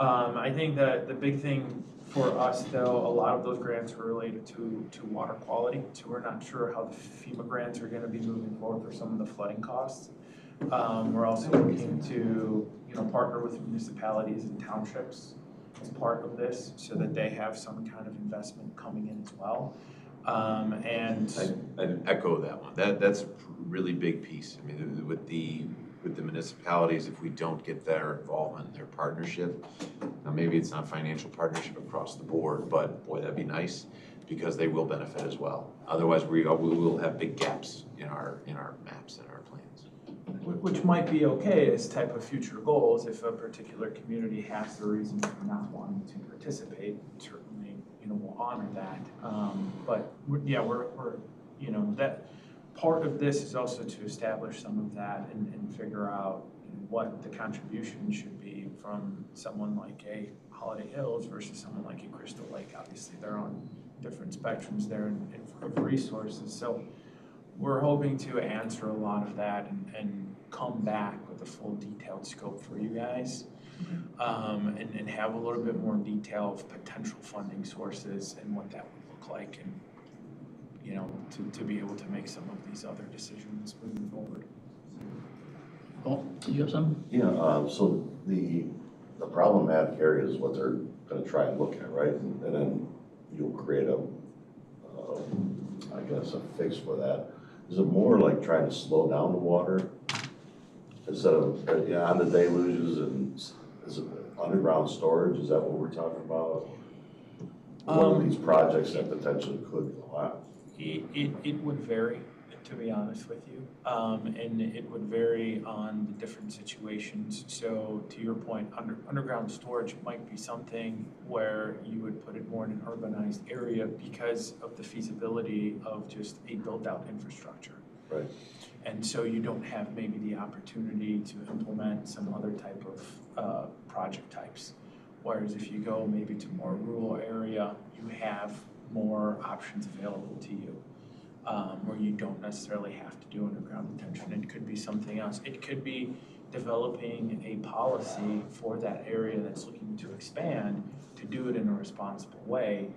I think that the big thing for us, though, a lot of those grants are related to water quality. So we're not sure how the FEMA grants are going to be moving forward for some of the flooding costs. We're also looking to partner with municipalities and townships as part of this, so that they have some kind of investment coming in as well. And I'd echo that one. That's a really big piece. I mean, with the municipalities, if we don't get their involvement, their partnership, now maybe it's not financial partnership across the board, but boy, that'd be nice. because they will benefit as well. Otherwise, we will have big gaps in our maps and our plans. Which might be okay as type of future goals if a particular community has the reason for not wanting to participate. Certainly, we'll honor that. But we're, that part of this is also to establish some of that and figure out what the contribution should be from someone like a Holiday Hills versus someone like a Crystal Lake. Obviously, they're on different spectrums there of resources. So we're hoping to answer a lot of that and come back with a full detailed scope for you guys. And have a little bit more detail of potential funding sources and what that would look like, and to be able to make some of these other decisions moving forward. Oh, do you have some? Yeah, so the problematic area is what they're gonna try and look at, right? And then you'll create I guess a fix for that. Is it more like trying to slow down the water instead of, on the deluges, and is it underground storage? Is that what we're talking about? One of these projects that potentially could go out. It would vary, to be honest with you, and it would vary on the different situations. So to your point, underground storage might be something where you would put it more in an urbanized area because of the feasibility of just a built-out infrastructure. Right. And so you don't have maybe the opportunity to implement some other type of project types. Whereas if you go maybe to more rural area, you have more options available to you, where you don't necessarily have to do underground detention. It could be something else. It could be developing a policy for that area that's looking to expand to do it in a responsible way,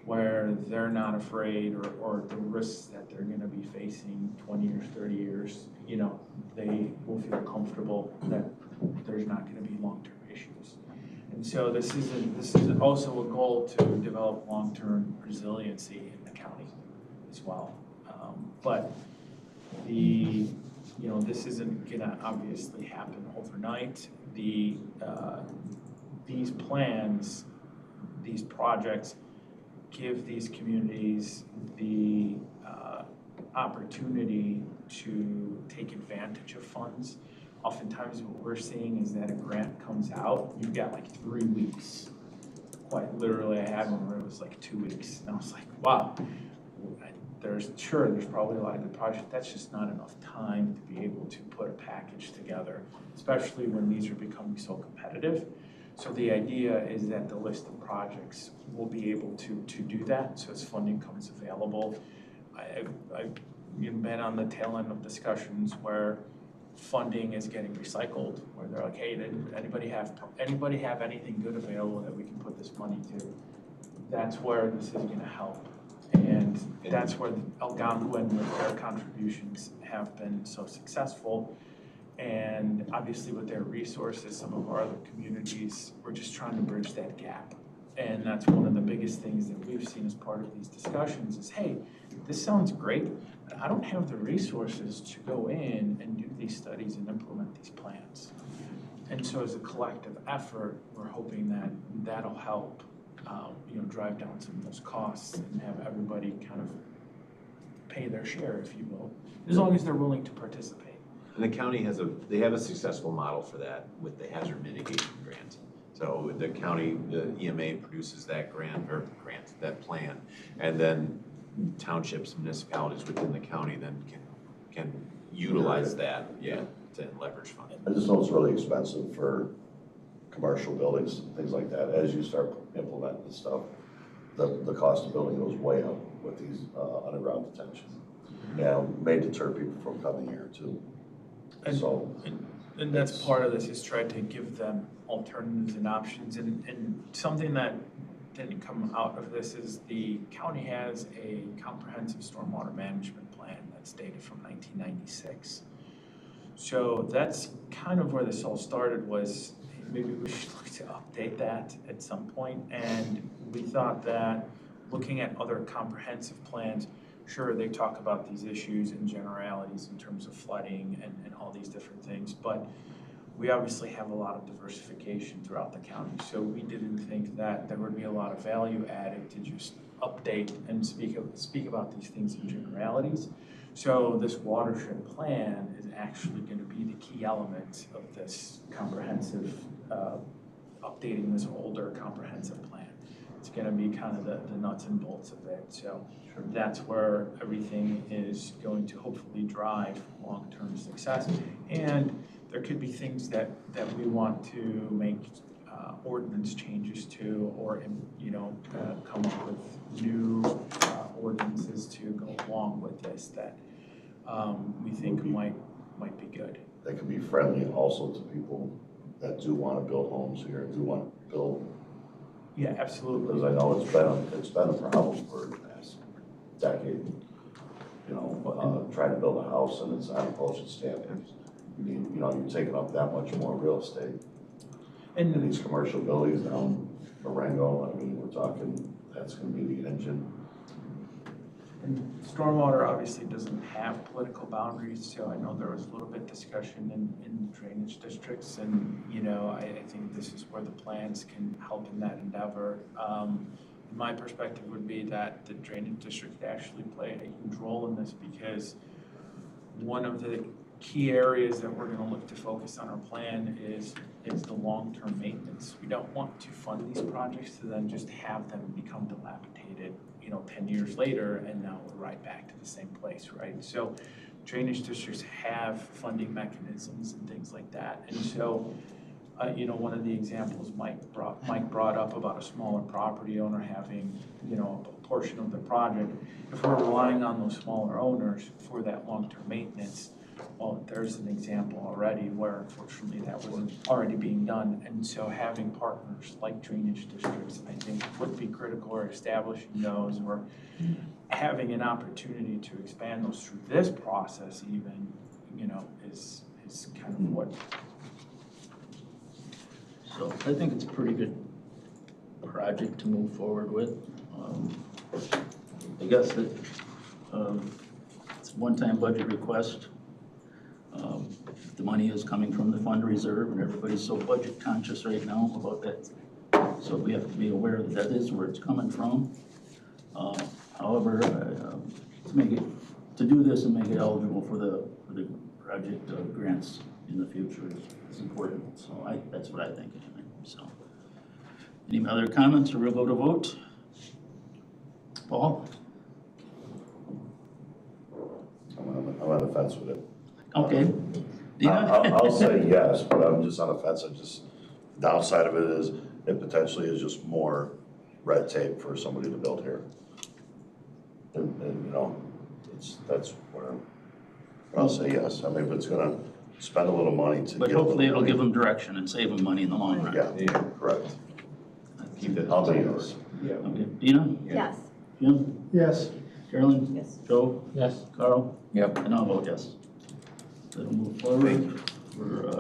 where they're not afraid or the risks that they're going to be facing 20 or 30 years, they will feel comfortable that there's not going to be long-term issues. And so this is also a goal to develop long-term resiliency in the county as well. But this isn't gonna obviously happen overnight. These plans, these projects give these communities the opportunity to take advantage of funds. Oftentimes what we're seeing is that a grant comes out, you've got like 3 weeks. Quite literally, I had one where it was like 2 weeks, and I was like, wow. There's probably a lot of good projects. That's just not enough time to be able to put a package together, especially when these are becoming so competitive. So the idea is that the list of projects will be able to do that. So as funding comes available, I've been on the tail end of discussions where funding is getting recycled, where they're like, hey, did anybody have anything good available that we can put this money to? That's where this is going to help. And that's where Algonquin with their contributions have been so successful. And obviously with their resources, some of our other communities, we're just trying to bridge that gap. And that's one of the biggest things that we've seen as part of these discussions is, hey, this sounds great, but I don't have the resources to go in and do these studies and implement these plans. And so as a collective effort, we're hoping that that'll help drive down some of those costs and have everybody kind of pay their share, if you will, as long as they're willing to participate. And the county has a successful model for that with the hazard mitigation grant. So the county, the EMA produces that that plan, and then townships, municipalities within the county then can utilize that, to leverage funding. I just know it's really expensive for commercial buildings, things like that. As you start implementing this stuff, the cost of building goes way up with these underground detention. And may deter people from coming here too. And that's part of this, is try to give them alternatives and options. And something that didn't come out of this is the county has a comprehensive stormwater management plan that's dated from 1996. So that's kind of where this all started, was maybe we should look to update that at some point. And we thought that looking at other comprehensive plans, sure, they talk about these issues and generalities in terms of flooding and all these different things, but we obviously have a lot of diversification throughout the county. So we didn't think that there would be a lot of value added to just update and speak about these things in generalities. So this watershed plan is actually going to be the key element of this comprehensive, updating this older comprehensive plan. It's going to be kind of the nuts and bolts of it. So that's where everything is going to hopefully drive long-term success. And there could be things that we want to make ordinance changes to, or come up with new ordinances to go along with this that we think might be good. That could be friendly also to people that do want to build homes here, do want to build. Yeah, absolutely. Because I know it's been a problem for the past decade. Trying to build a house and it's on OSHA standards. You're taking up that much more real estate. And these commercial buildings down Marengo, I mean, we're talking, that's gonna be the engine. And stormwater obviously doesn't have political boundaries, so I know there was a little bit of discussion in drainage districts, and I think this is where the plans can help in that endeavor. My perspective would be that the drainage district actually played a huge role in this, because one of the key areas that we're going to look to focus on our plan is the long-term maintenance. We don't want to fund these projects to then just have them become dilapidated, 10 years later, and now we're right back to the same place, right? So drainage districts have funding mechanisms and things like that. And so, one of the examples Mike brought up about a smaller property owner having, a portion of the project. If we're relying on those smaller owners for that long-term maintenance, well, there's an example already where unfortunately that wasn't already being done. And so having partners like drainage districts, I think, would be critical, or establishing those, or having an opportunity to expand those through this process even, is kind of what. So I think it's a pretty good project to move forward with. I guess that it's a one-time budget request. The money is coming from the fund reserve, and everybody's so budget conscious right now about that. So we have to be aware that that is where it's coming from. However, to do this and make it eligible for the project grants in the future is important. So that's what I think anyway. So, any other comments, or we'll go to vote? Paul? I'm on the fence with it. Okay. I'll say yes, but I'm just on the fence. The downside of it is it potentially is just more red tape for somebody to build here. And that's where I'll say yes. I mean, if it's gonna spend a little money to. But hopefully it'll give them direction and save them money in the long run. Yeah, correct. Keep it. I'll say yes. Okay, Dina? Yes. Jim? Yes. Carolyn? Yes. Joe? Yes. Carl? Yep. And I'll vote yes. So we'll move forward for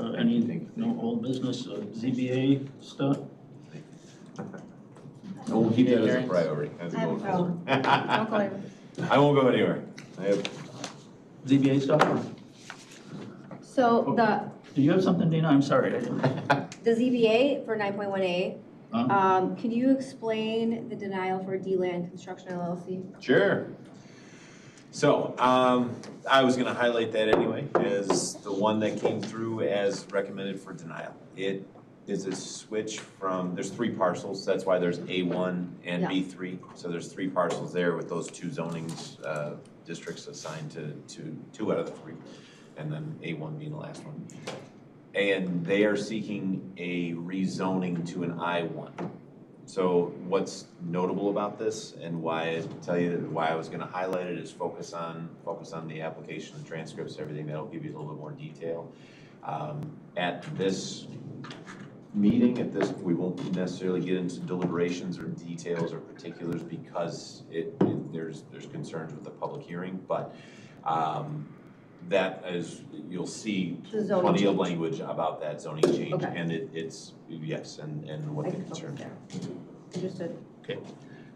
no old business, ZBA stuff. We'll keep that as a priority as we I have go a forward. Don't go anywhere. I won't go anywhere. ZBA stuff? So Do you have something, Dina? I'm sorry. I didn't. the ZBA for 9.1A, Huh? can you explain the denial for D-Land Construction LLC? Sure. So, I was gonna highlight that anyway, as the one that came through as recommended for denial. It is a switch from, there's 3 parcels, that's why there's A1 and Yeah. B3. So there's 3 parcels there with those 2 zonings, districts assigned to 2 out of the 3, and then A1 being the last one. And they are seeking a rezoning to an I1. So what's notable about this, and why I was gonna highlight it, is focus on the application, the transcripts, everything. That'll give you a little bit more detail. At this meeting, we won't necessarily get into deliberations or details or particulars, because there's concerns with the public hearing, but that is, you'll see plenty of language about that zoning change. Okay. And it's, yes, and what the concerns are. Understood. Okay.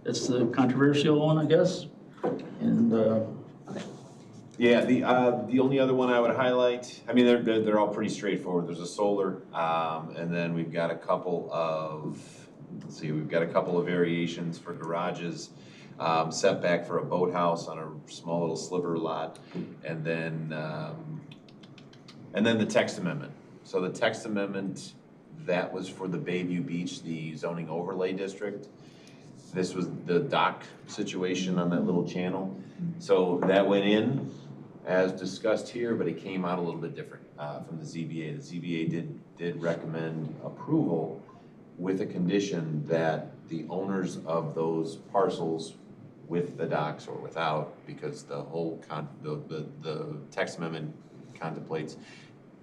That's the controversial one, I guess. And, Yeah, the only other one I would highlight, I mean, they're all pretty straightforward. There's a solar, and then we've got a couple of variations for garages. setback for a boathouse on a small little sliver lot, and then the text amendment. So the text amendment, that was for the Bayview Beach, the zoning overlay district. This was the dock situation on that little channel. So that went in as discussed here, but it came out a little bit different from the ZBA. The ZBA did recommend approval with a condition that the owners of those parcels with the docks or without, because the whole the text amendment contemplates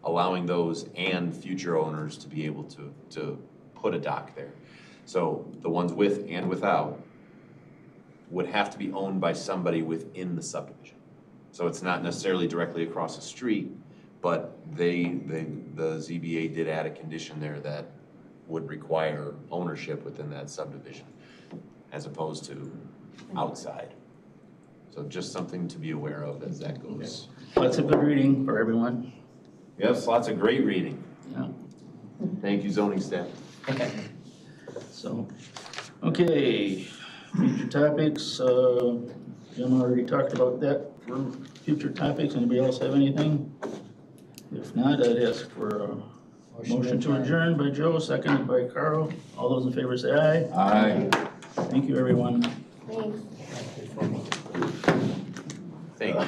allowing those and future owners to be able to put a dock there. So the ones with and without would have to be owned by somebody within the subdivision. So it's not necessarily directly across the street, but the ZBA did add a condition there that would require ownership within that subdivision as opposed to outside. So just something to be aware of as that goes. Lots of good reading for everyone. Yes, lots of great reading. Yeah. Thank you, zoning staff. So, okay, future topics, Jim already talked about that for future topics. Anybody else have anything? If not, I'd ask for a motion to adjourn by Joe, seconded by Carl. All those in favor say aye. Aye. Thank you, everyone. Thanks. Thank you.